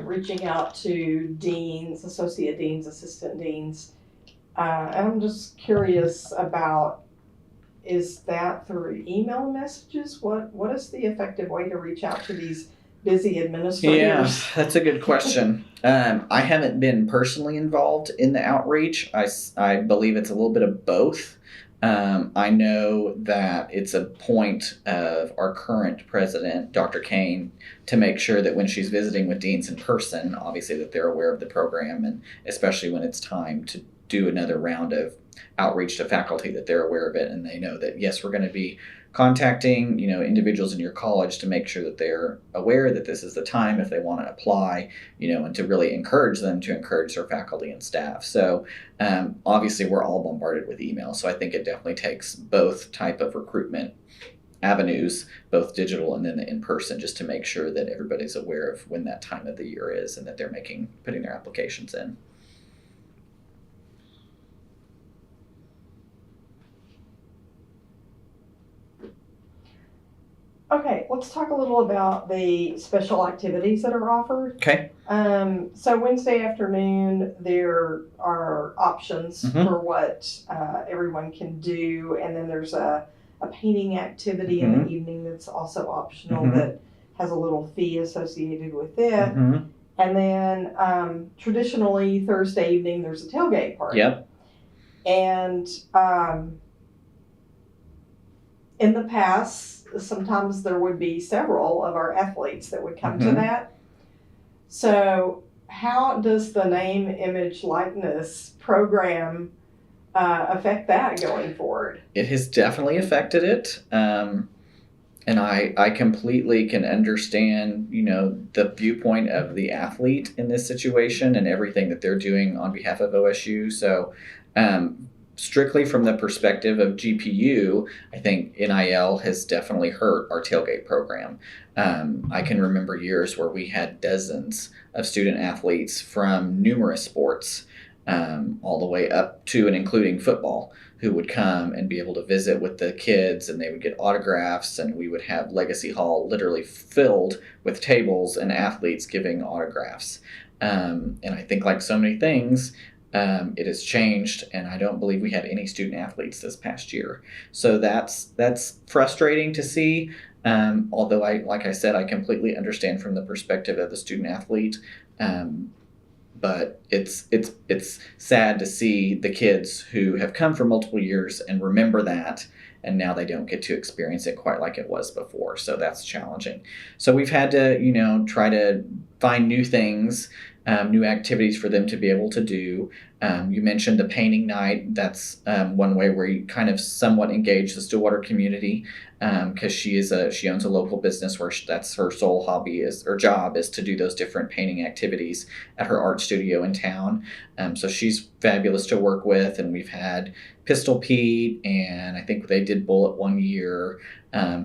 reaching out to deans, associate deans, assistant deans. And I'm just curious about, is that through email messages? What is the effective way to reach out to these busy administrators? Yeah, that's a good question. I haven't been personally involved in the outreach. I believe it's a little bit of both. I know that it's a point of our current president, Dr. Kane, to make sure that when she's visiting with deans in person, obviously that they're aware of the program, and especially when it's time to do another round of outreach to faculty, that they're aware of it and they know that, yes, we're going to be contacting, individuals in your college to make sure that they're aware that this is the time if they want to apply, and to really encourage them to encourage their faculty and staff. So obviously we're all bombarded with email. So I think it definitely takes both type of recruitment avenues, both digital and then the in-person, just to make sure that everybody's aware of when that time of the year is and that they're putting their applications in. Okay, let's talk a little about the special activities that are offered. Okay. So Wednesday afternoon, there are options for what everyone can do, and then there's a painting activity in the evening that's also optional that has a little fee associated with it. And then traditionally Thursday evening, there's a tailgate party. Yep. And in the past, sometimes there would be several of our athletes that would come to that. So how does the name, image, likeness program affect that going forward? It has definitely affected it. And I completely can understand, the viewpoint of the athlete in this situation and everything that they're doing on behalf of OSU. So strictly from the perspective of GPU, I think NIL has definitely hurt our tailgate program. I can remember years where we had dozens of student athletes from numerous sports, all the way up to and including football, who would come and be able to visit with the kids, and they would get autographs, and we would have Legacy Hall literally filled with tables and athletes giving autographs. And I think, like so many things, it has changed, and I don't believe we had any student athletes this past year. So that's frustrating to see. Although like I said, I completely understand from the perspective of the student athlete. But it's sad to see the kids who have come for multiple years and remember that, and now they don't get to experience it quite like it was before. So that's challenging. So we've had to, try to find new things, new activities for them to be able to do. You mentioned the painting night. That's one way where you kind of somewhat engage the Stillwater community, because she owns a local business where that's her sole hobby or job is to do those different painting activities at her art studio in town. So she's fabulous to work with, and we've had Pistol Pete, and I think they did Bullet one year.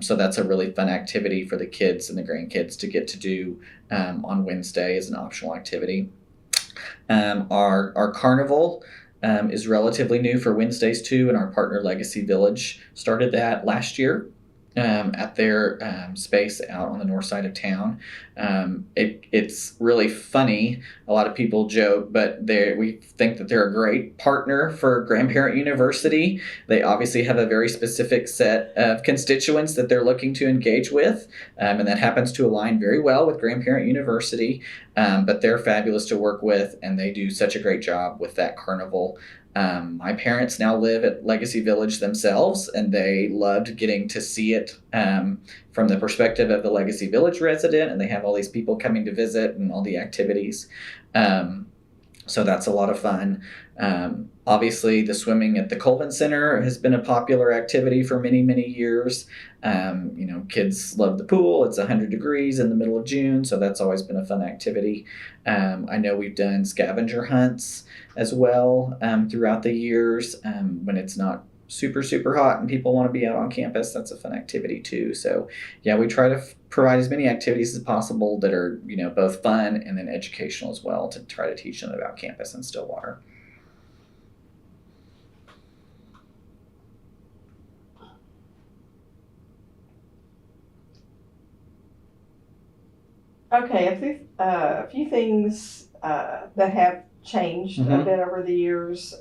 So that's a really fun activity for the kids and the grandkids to get to do on Wednesday as an optional activity. Our carnival is relatively new for Wednesdays too, and our partner Legacy Village started that last year at their space out on the north side of town. It's really funny. A lot of people joke, but we think that they're a great partner for Grandparent University. They obviously have a very specific set of constituents that they're looking to engage with, and that happens to align very well with Grandparent University. But they're fabulous to work with, and they do such a great job with that carnival. My parents now live at Legacy Village themselves, and they loved getting to see it from the perspective of the Legacy Village resident, and they have all these people coming to visit and all the activities. So that's a lot of fun. Obviously, the swimming at the Colvin Center has been a popular activity for many, many years. Kids love the pool. It's 100 degrees in the middle of June, so that's always been a fun activity. I know we've done scavenger hunts as well throughout the years when it's not super, super hot and people want to be out on campus. That's a fun activity too. So yeah, we try to provide as many activities as possible that are, both fun and then educational as well, to try to teach them about campus and Stillwater. Okay, a few things that have changed a bit over the years.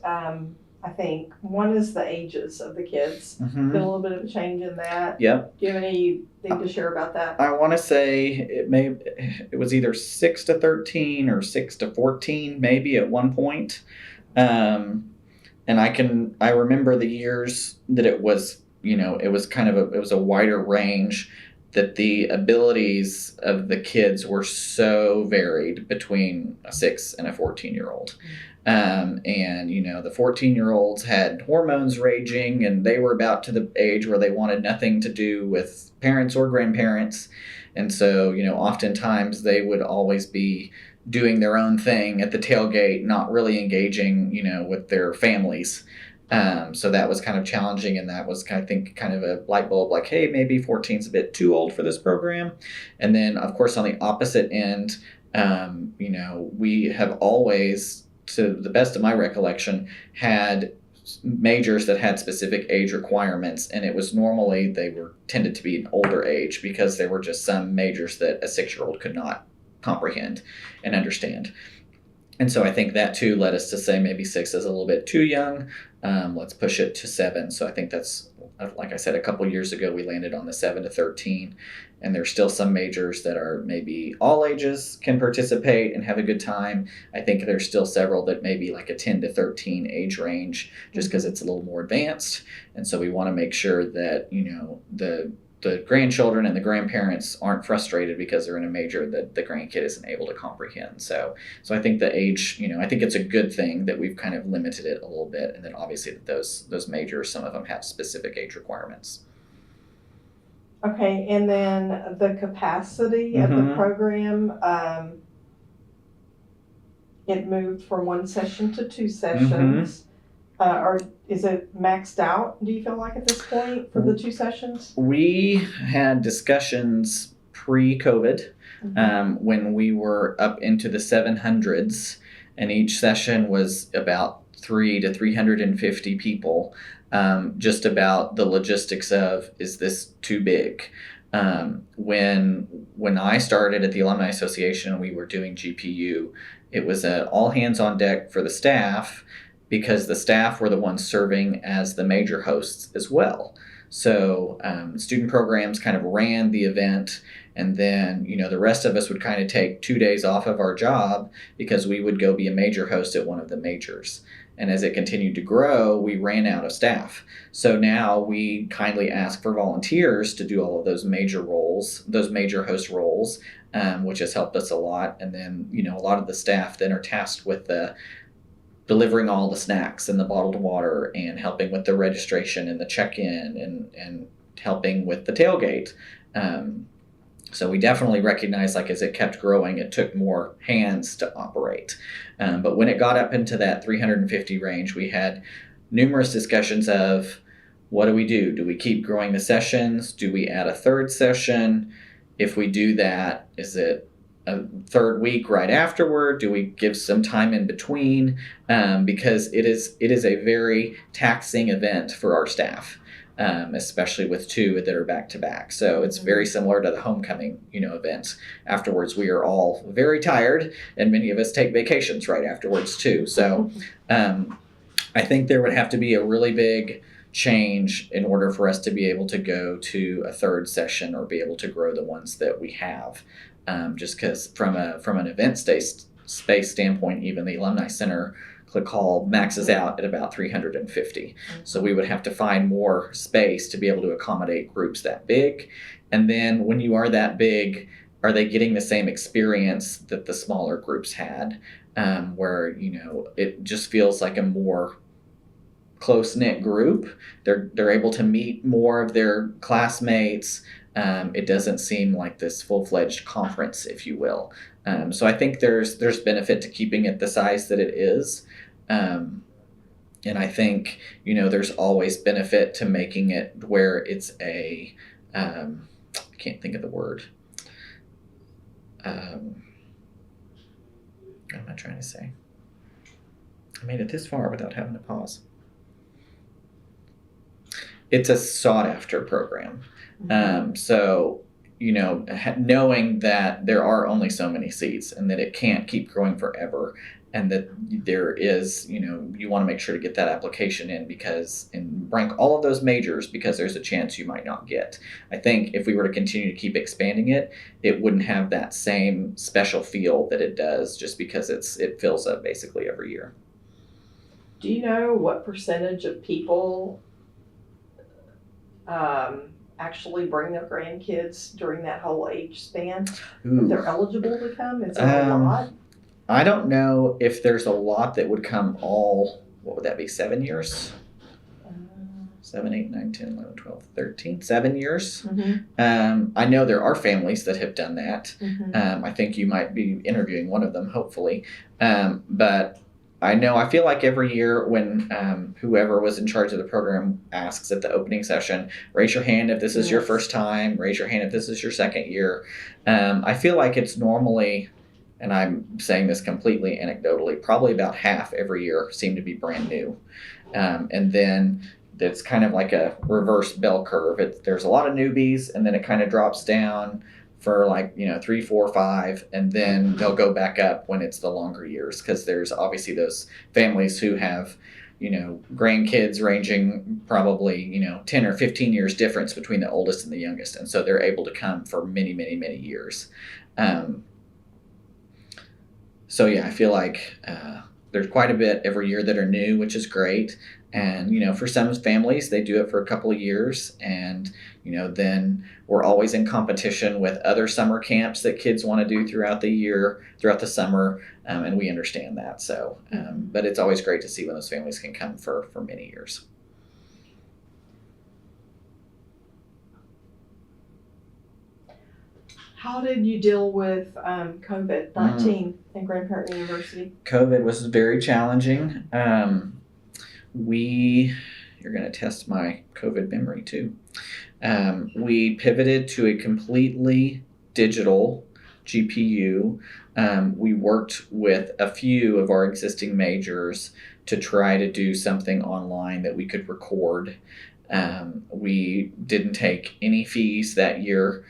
I think one is the ages of the kids. Been a little bit of a change in that. Yep. Do you have anything to share about that? I want to say it was either 6 to 13 or 6 to 14 maybe at one point. And I remember the years that it was, it was a wider range, that the abilities of the kids were so varied between a 6 and a 14-year-old. And the 14-year-olds had hormones raging, and they were about to the age where they wanted nothing to do with parents or grandparents. And so, oftentimes they would always be doing their own thing at the tailgate, not really engaging, with their families. So that was kind of challenging, and that was, I think, kind of a light bulb, like, hey, maybe 14's a bit too old for this program. And then, of course, on the opposite end, we have always, to the best of my recollection, had majors that had specific age requirements, and it was normally they were tended to be an older age, because there were just some majors that a 6-year-old could not comprehend and understand. And so I think that too led us to say maybe 6 is a little bit too young. Let's push it to 7. So I think that's, like I said, a couple years ago, we landed on the 7 to 13. And there's still some majors that are maybe all ages can participate and have a good time. I think there's still several that may be like a 10 to 13 age range, just because it's a little more advanced. And so we want to make sure that, the grandchildren and the grandparents aren't frustrated because they're in a major that the grandkid isn't able to comprehend. So I think the age, I think it's a good thing that we've kind of limited it a little bit, and then obviously that those majors, some of them have specific age requirements. Okay, and then the capacity of the program, it moved from 1 session to 2 sessions. Or is it maxed out, do you feel like, at this point for the 2 sessions? We had discussions pre-COVID when we were up into the 700s, and each session was about 300 to 350 people, just about the logistics of, is this too big? When I started at the Alumni Association and we were doing GPU, it was all hands on deck for the staff, because the staff were the ones serving as the major hosts as well. So student programs kind of ran the event, and then the rest of us would kind of take 2 days off of our job because we would go be a major host at one of the majors. And as it continued to grow, we ran out of staff. So now we kindly ask for volunteers to do all of those major roles, those major host roles, which has helped us a lot. And then, a lot of the staff then are tasked with delivering all the snacks and the bottled water and helping with the registration and the check-in and helping with the tailgate. So we definitely recognized, as it kept growing, it took more hands to operate. But when it got up into that 350 range, we had numerous discussions of, what do we do? Do we keep growing the sessions? Do we add a third session? If we do that, is it a third week right afterward? Do we give some time in between? Because it is a very taxing event for our staff. Especially with 2 that are back to back. So it's very similar to the homecoming, event. Afterwards, we are all very tired, and many of us take vacations right afterwards too. So I think there would have to be a really big change in order for us to be able to go to a third session or be able to grow the ones that we have. Just because from an event space standpoint, even the Alumni Center Click Hall maxes out at about 350. So we would have to find more space to be able to accommodate groups that big. And then when you are that big, are they getting the same experience that the smaller groups had? Where, it just feels like a more close-knit group. They're able to meet more of their classmates. It doesn't seem like this full-fledged conference, if you will. So I think there's benefit to keeping it the size that it is. And I think, there's always benefit to making it where it's I can't think of the word. What am I trying to say? I made it this far without having to pause. It's a sought-after program. So, knowing that there are only so many seats and that it can't keep growing forever, and that there is, you want to make sure to get that application in and rank all of those majors, because there's a chance you might not get. I think if we were to continue to keep expanding it, it wouldn't have that same special feel that it does, just because it fills up basically every year. Do you know what percentage of people actually bring their grandkids during that whole age span? If they're eligible to come? Is there a lot? I don't know if there's a lot that would come all, what would that be, 7 years? 7, 8, 9, 10, 11, 12, 13, 7 years. I know there are families that have done that. I think you might be interviewing one of them, hopefully. But I feel like every year when whoever was in charge of the program asks at the opening session, raise your hand if this is your first time, raise your hand if this is your second year. I feel like it's normally, and I'm saying this completely anecdotally, probably about half every year seem to be brand new. And then it's kind of like a reverse bell curve. There's a lot of newbies, and then it kind of drops down for 3, 4, 5, and then they'll go back up when it's the longer years, because there's obviously those families who have grandkids ranging probably 10 or 15 years difference between the oldest and the youngest, and so they're able to come for many, many, many years. So yeah, I feel like there's quite a bit every year that are new, which is great. And, for some families, they do it for a couple of years, and, then we're always in competition with other summer camps that kids want to do throughout the year, throughout the summer, and we understand that. So, but it's always great to see when those families can come for many years. How did you deal with COVID-19 in Grandparent University? COVID was very challenging. You're going to test my COVID memory too. We pivoted to a completely digital GPU. We worked with a few of our existing majors to try to do something online that we could record. We didn't take any fees that year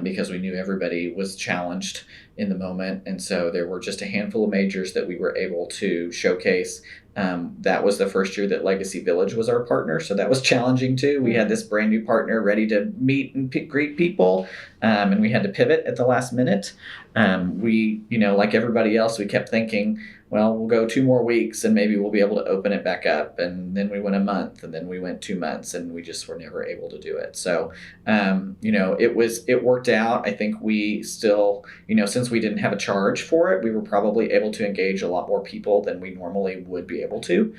because we knew everybody was challenged in the moment. And so there were just a handful of majors that we were able to showcase That was the first year that Legacy Village was our partner, so that was challenging too. We had this brand new partner ready to meet and greet people, and we had to pivot at the last minute. We, like everybody else, we kept thinking, well, we'll go 2 more weeks and maybe we'll be able to open it back up. And then we went a month, and then we went 2 months, and we just were never able to do it. So, it worked out. I think we still, since we didn't have a charge for it, we were probably able to engage a lot more people than we normally would be able to.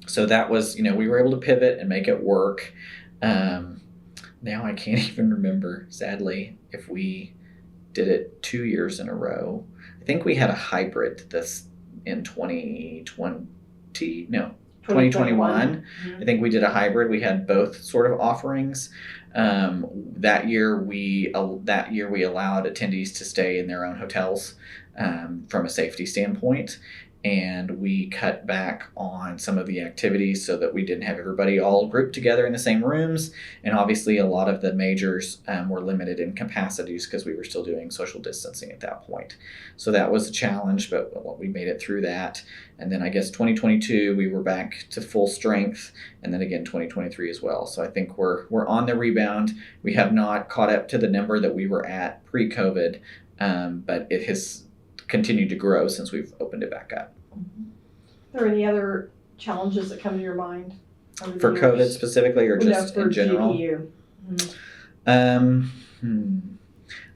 So that was, we were able to pivot and make it work. Now I can't even remember, sadly, if we did it 2 years in a row. I think we had a hybrid this in 2021. I think we did a hybrid. We had both sort of offerings. That year we allowed attendees to stay in their own hotels from a safety standpoint. And we cut back on some of the activities so that we didn't have everybody all grouped together in the same rooms. And obviously a lot of the majors were limited in capacities because we were still doing social distancing at that point. So that was a challenge, but we made it through that. And then I guess 2022, we were back to full strength. And then again, 2023 as well. So I think we're on the rebound. We have not caught up to the number that we were at pre-COVID, but it has continued to grow since we've opened it back up. Are there any other challenges that come to your mind? For COVID specifically, or just in general? GPU.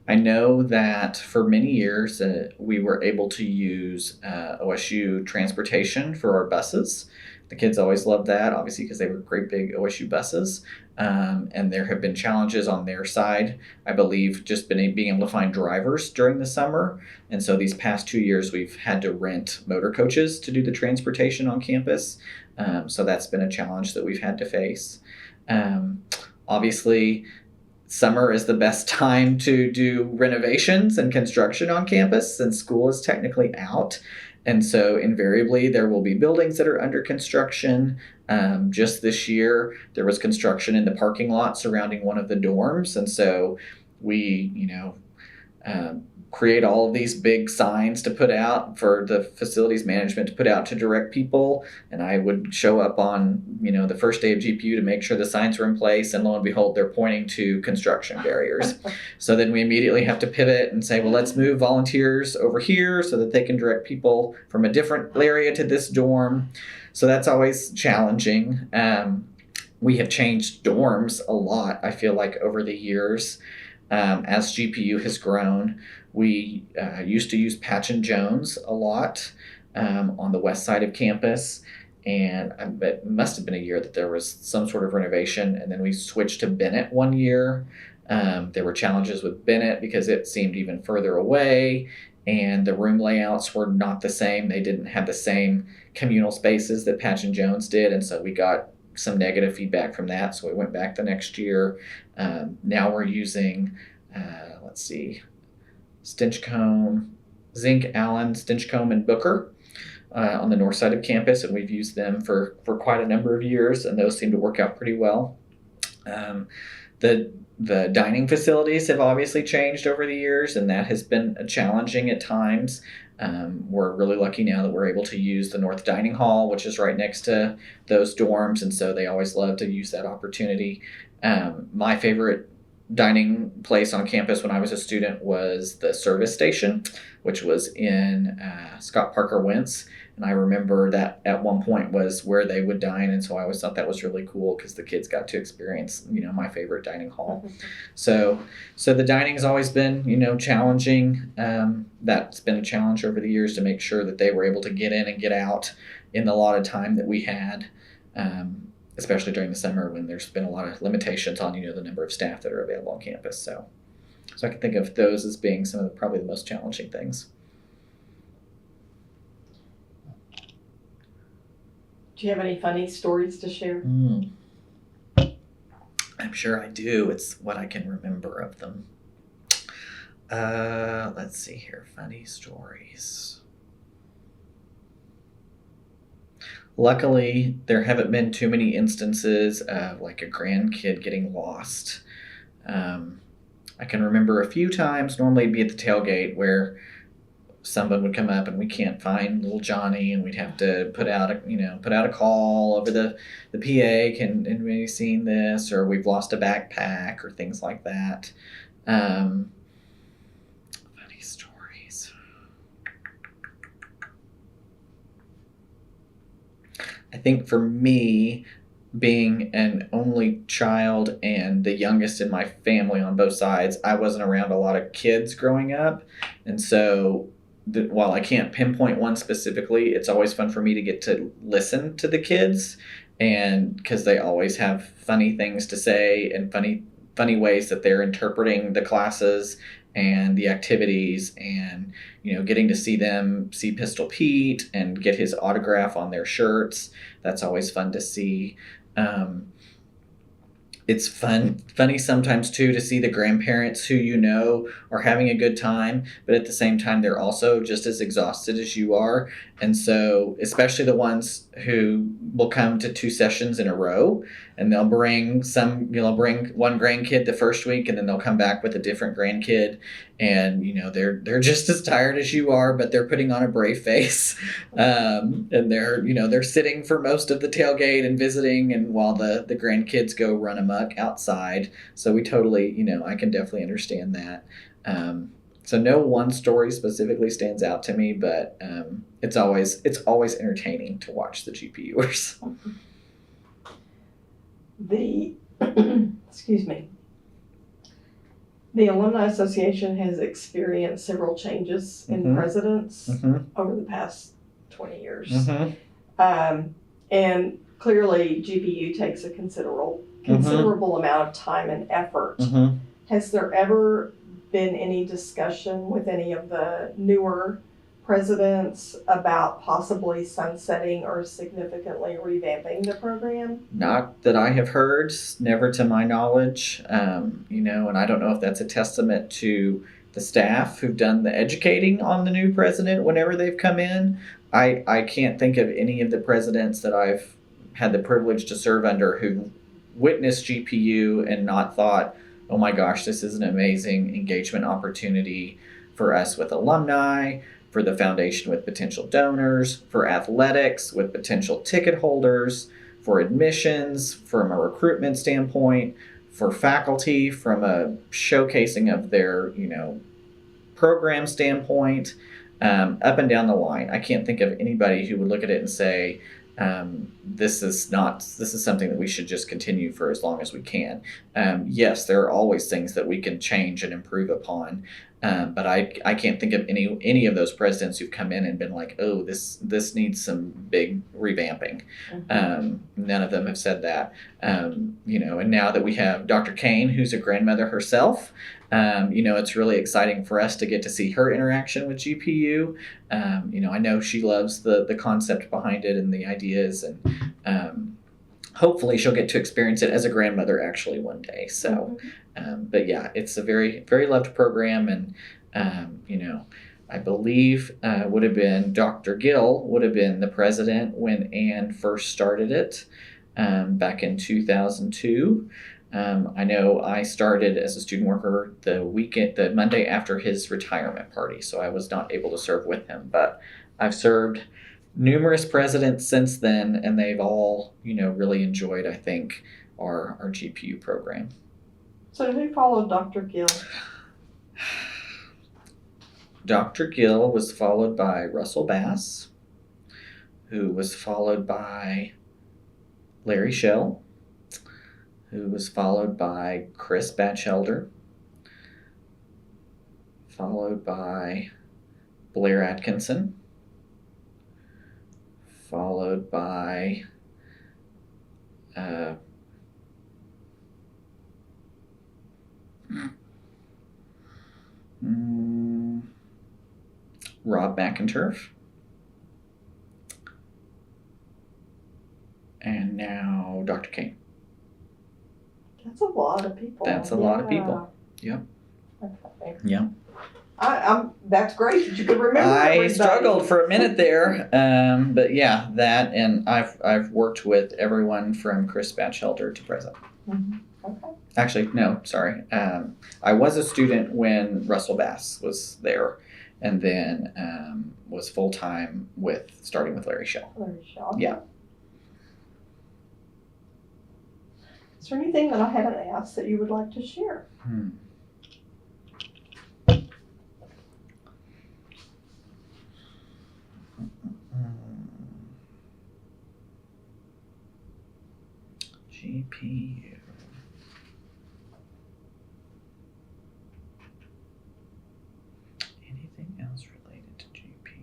I know that for many years we were able to use OSU transportation for our buses. The kids always loved that, obviously, because they were great big OSU buses. And there have been challenges on their side, I believe, just being able to find drivers during the summer. And so these past 2 years, we've had to rent motor coaches to do the transportation on campus. So that's been a challenge that we've had to face. Obviously, summer is the best time to do renovations and construction on campus since school is technically out. And so invariably there will be buildings that are under construction. Just this year, there was construction in the parking lot surrounding one of the dorms. And so we, create all of these big signs to put out for the facilities management to put out to direct people. And I would show up on, the first day of GPU to make sure the signs were in place. And lo and behold, they're pointing to construction barriers. So then we immediately have to pivot and say, well, let's move volunteers over here so that they can direct people from a different area to this dorm. So that's always challenging. We have changed dorms a lot, I feel like, over the years. As GPU has grown, we used to use Patch and Jones a lot on the west side of campus. And it must have been a year that there was some sort of renovation. And then we switched to Bennett one year. There were challenges with Bennett because it seemed even further away. And the room layouts were not the same. They didn't have the same communal spaces that Patch and Jones did. And so we got some negative feedback from that. So we went back the next year. Now we're using, Stinchcomb, Zink, Allen, Stinchcomb, and Booker on the north side of campus. And we've used them for quite a number of years. And those seem to work out pretty well. The dining facilities have obviously changed over the years, and that has been challenging at times. We're really lucky now that we're able to use the North Dining Hall, which is right next to those dorms, and so they always love to use that opportunity. My favorite dining place on campus when I was a student was the service station, which was in Scott Parker Wentz. And I remember that at one point was where they would dine. And so I always thought that was really cool because the kids got to experience, my favorite dining hall. So the dining has always been, challenging. That's been a challenge over the years to make sure that they were able to get in and get out in the lot of time that we had, especially during the summer when there's been a lot of limitations on, the number of staff that are available on campus. So I can think of those as being some of probably the most challenging things. Do you have any funny stories to share? I'm sure I do. It's what I can remember of them. Let's see here. Funny stories. Luckily, there haven't been too many instances of like a grandkid getting lost. I can remember a few times, normally it'd be at the tailgate, where someone would come up and we can't find little Johnny, and we'd have to put out a call over the PA. Can anybody seen this? Or we've lost a backpack or things like that. Funny stories. I think for me, being an only child and the youngest in my family on both sides, I wasn't around a lot of kids growing up. And so while I can't pinpoint one specifically, it's always fun for me to get to listen to the kids, and because they always have funny things to say and funny ways that they're interpreting the classes and the activities, and getting to see Pistol Pete and get his autograph on their shirts. That's always fun to see. It's funny sometimes too to see the grandparents who are having a good time, but at the same time they're also just as exhausted as you are. And so, especially the ones who will come to 2 sessions in a row, and they'll bring one grandkid the first week, and then they'll come back with a different grandkid, and they're just as tired as you are, but they're putting on a brave face, and they're sitting for most of the tailgate and visiting, and while the grandkids go run amok outside. So we totally, I can definitely understand that. So no one story specifically stands out to me, but it's always entertaining to watch the GPUers. Excuse me. The Alumni Association has experienced several changes in presidents over the past 20 years. And clearly GPU takes a considerable amount of time and effort. Has there ever been any discussion with any of the newer presidents about possibly sunsetting or significantly revamping the program? Not that I have heard, never to my knowledge. And I don't know if that's a testament to the staff who've done the educating on the new president whenever they've come in. I can't think of any of the presidents that I've had the privilege to serve under who witnessed GPU and not thought, oh my gosh, this is an amazing engagement opportunity for us with alumni, for the foundation with potential donors, for athletics with potential ticket holders, for admissions from a recruitment standpoint, for faculty from a showcasing of their program standpoint, up and down the line. I can't think of anybody who would look at it and say, this is something that we should just continue for as long as we can. Yes, there are always things that we can change and improve upon, but I can't think of any of those presidents who've come in and been like, oh, this needs some big revamping. None of them have said that. And now that we have Dr. Kane, who's a grandmother herself, it's really exciting for us to get to see her interaction with GPU. I know she loves the concept behind it and the ideas, and hopefully she'll get to experience it as a grandmother actually one day. So, but yeah, it's a very, very loved program. And, I believe would have been Dr. Gill would have been the president when Ann first started it back in 2002. I know I started as a student worker the Monday after his retirement party, so I was not able to serve with him, but I've served numerous presidents since then, and they've all, really enjoyed, I think, our GPU program. So who followed Dr. Gill? Dr. Gill was followed by Russell Bass, who was followed by Larry Schell, who was followed by Chris Batchelder, followed by Blair Atkinson, followed by Rob McInturf, and now Dr. Kane. That's a lot of people. That's a lot of people. Yep. Okay. Yeah. That's great that you could remember everybody. I struggled for a minute there, but yeah, that, and I've worked with everyone from Chris Batchelder to present. Okay. Actually, no, sorry. I was a student when Russell Bass was there, and then was full-time starting with Larry Shell. Larry Shaw. Yeah. Is there anything that I haven't asked that you would like to share? GPU. Anything else related to GPU?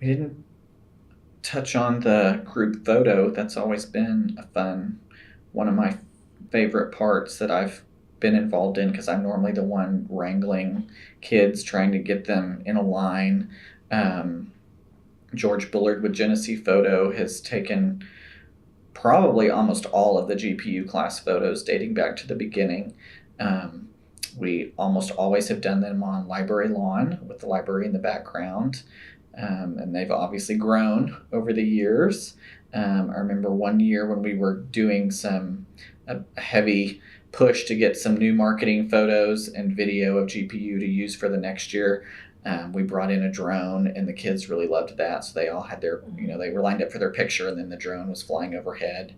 We didn't touch on the group photo. That's always been one of my favorite parts that I've been involved in, because I'm normally the one wrangling kids, trying to get them in a line. George Bullard with Genesee Photo has taken probably almost all of the GPU class photos dating back to the beginning. We almost always have done them on library lawn with the library in the background. And they've obviously grown over the years. I remember one year when we were doing a heavy push to get some new marketing photos and video of GPU to use for the next year. We brought in a drone, and the kids really loved that. So they all had they were lined up for their picture, and then the drone was flying overhead.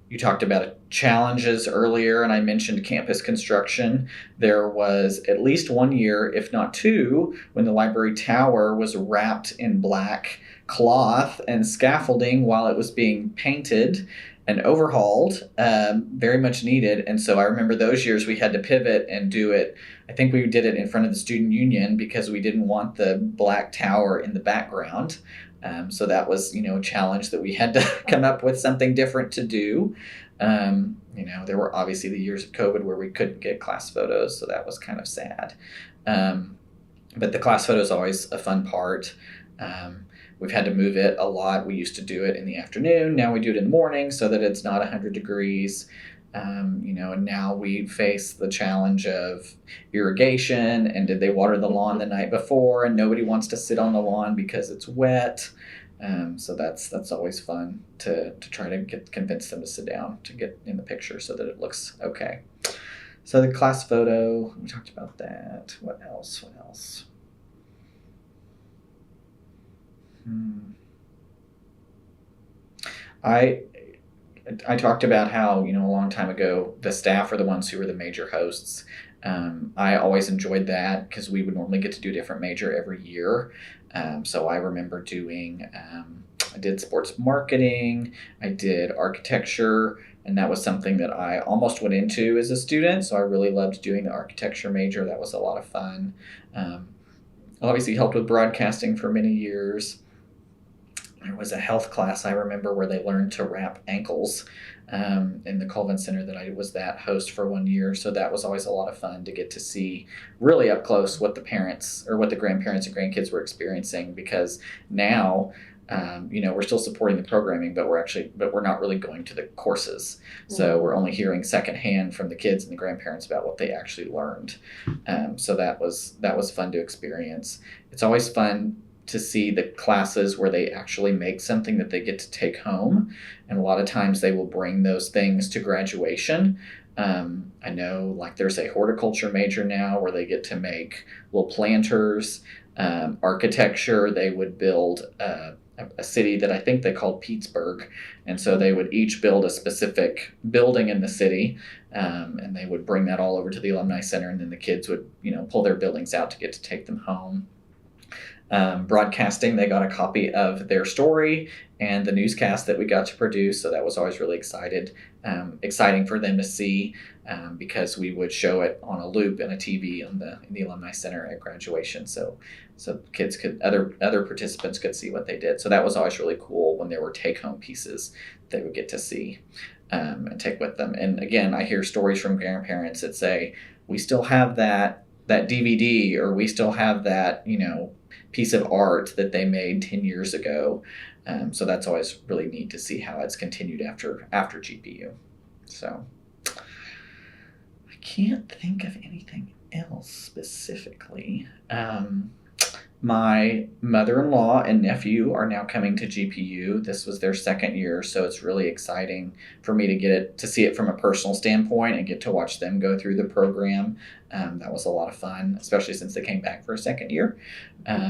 You talked about challenges earlier, and I mentioned campus construction. There was at least one year, if not two, when the library tower was wrapped in black cloth and scaffolding while it was being painted and overhauled, very much needed. And so I remember those years we had to pivot and do it. I think we did it in front of the student union because we didn't want the black tower in the background. So that was, a challenge that we had to come up with something different to do. There were obviously the years of COVID where we couldn't get class photos, so that was kind of sad. But the class photo is always a fun part. We've had to move it a lot. We used to do it in the afternoon. Now we do it in the morning so that it's not 100 degrees. And now we face the challenge of irrigation, and did they water the lawn the night before, and nobody wants to sit on the lawn because it's wet. So that's always fun to try to convince them to sit down to get in the picture so that it looks okay. So the class photo, we talked about that. What else? I talked about how, a long time ago, the staff are the ones who were the major hosts. I always enjoyed that because we would normally get to do a different major every year. So I remember I did sports marketing, I did architecture, and that was something that I almost went into as a student. So I really loved doing the architecture major. That was a lot of fun. Obviously helped with broadcasting for many years. There was a health class I remember where they learned to wrap ankles in the Colvin Center that I was that host for 1 year. So that was always a lot of fun to get to see really up close what the parents or what the grandparents and grandkids were experiencing, because now, we're still supporting the programming, but we're not really going to the courses. So we're only hearing secondhand from the kids and the grandparents about what they actually learned. So that was fun to experience. It's always fun to see the classes where they actually make something that they get to take home. And a lot of times they will bring those things to graduation. I know there's a horticulture major now where they get to make little planters. Architecture, they would build a city that I think they called Pittsburgh. And so they would each build a specific building in the city, and they would bring that all over to the Alumni Center, and then the kids would, pull their buildings out to get to take them home. Broadcasting, they got a copy of their story and the newscast that we got to produce, so that was always really exciting for them to see, because we would show it on a loop and a TV in the Alumni Center at graduation, so kids other participants could see what they did. So that was always really cool when there were take-home pieces they would get to see and take with them. And again, I hear stories from grandparents that say, we still have that DVD, or we still have that piece of art that they made 10 years ago. So that's always really neat to see how it's continued after GPU. So I can't think of anything else specifically. My mother-in-law and nephew are now coming to GPU. This was their second year, so it's really exciting for me to see it from a personal standpoint and get to watch them go through the program. That was a lot of fun, especially since they came back for a second year.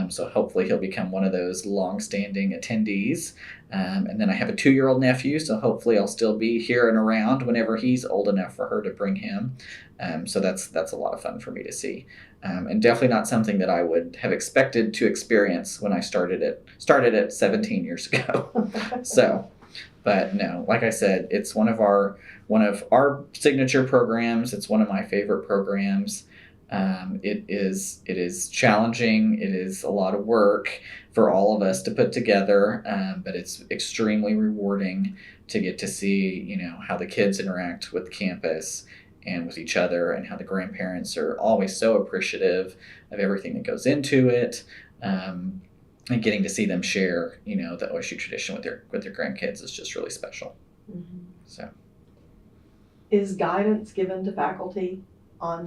So hopefully he'll become one of those long-standing attendees. And then I have a 2-year-old nephew, so hopefully I'll still be here and around whenever he's old enough for her to bring him. So that's a lot of fun for me to see. And definitely not something that I would have expected to experience when I started it 17 years ago. So, but no, like I said, it's one of our signature programs. It's one of my favorite programs. It is challenging. It is a lot of work for all of us to put together, but it's extremely rewarding to get to see, how the kids interact with campus and with each other, and how the grandparents are always so appreciative of everything that goes into it, and getting to see them share, the OSU tradition with their grandkids is just really special. Mm-hmm. So, is guidance given to faculty on?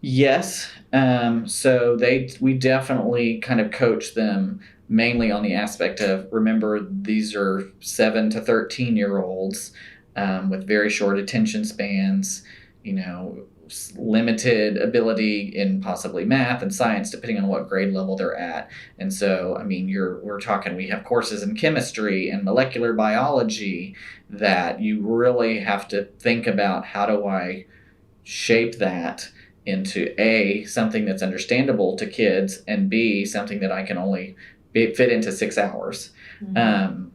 Yes. So we definitely kind of coach them mainly on the aspect of, remember, these are 7 to 13-year-olds with very short attention spans, limited ability in possibly math and science, depending on what grade level they're at. And so, we're talking, we have courses in chemistry and molecular biology that you really have to think about, how do I shape that into A, something that's understandable to kids, and B, something that I can only fit into 6 hours. Mm-hmm.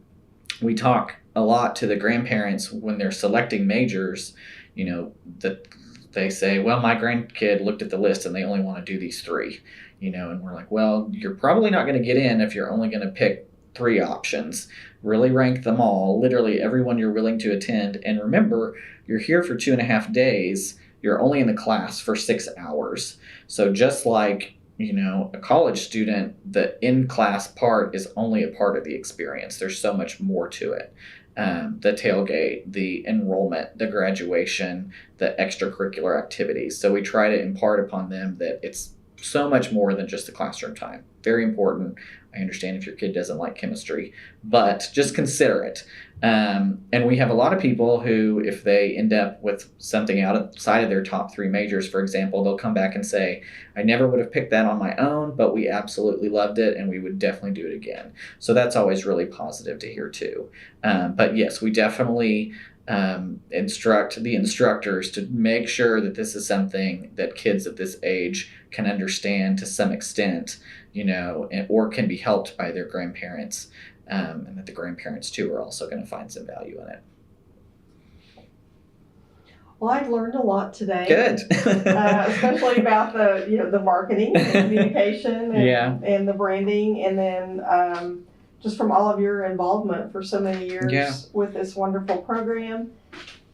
We talk a lot to the grandparents when they're selecting majors, that they say, well, my grandkid looked at the list and they only want to do these 3, and we're like, well, you're probably not going to get in if you're only going to pick 3 options. Really rank them all, literally everyone you're willing to attend. And remember, you're here for 2.5 days. You're only in the class for 6 hours. So just like, a college student, the in-class part is only a part of the experience. There's so much more to it. The tailgate, the enrollment, the graduation, the extracurricular activities. So we try to impart upon them that it's so much more than just the classroom time. Very important. I understand if your kid doesn't like chemistry, but just consider it. And we have a lot of people who, if they end up with something outside of their top 3 majors, for example, they'll come back and say, I never would have picked that on my own, but we absolutely loved it and we would definitely do it again. So that's always really positive to hear too. But yes, we definitely instruct the instructors to make sure that this is something that kids at this age can understand to some extent, or can be helped by their grandparents, and that the grandparents too are also going to find some value in it. Well, I've learned a lot today. Good. Especially about the marketing and communication and the branding, and then just from all of your involvement for so many years with this wonderful program.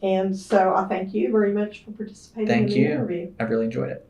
And so I thank you very much for participating in the interview. I really enjoyed it.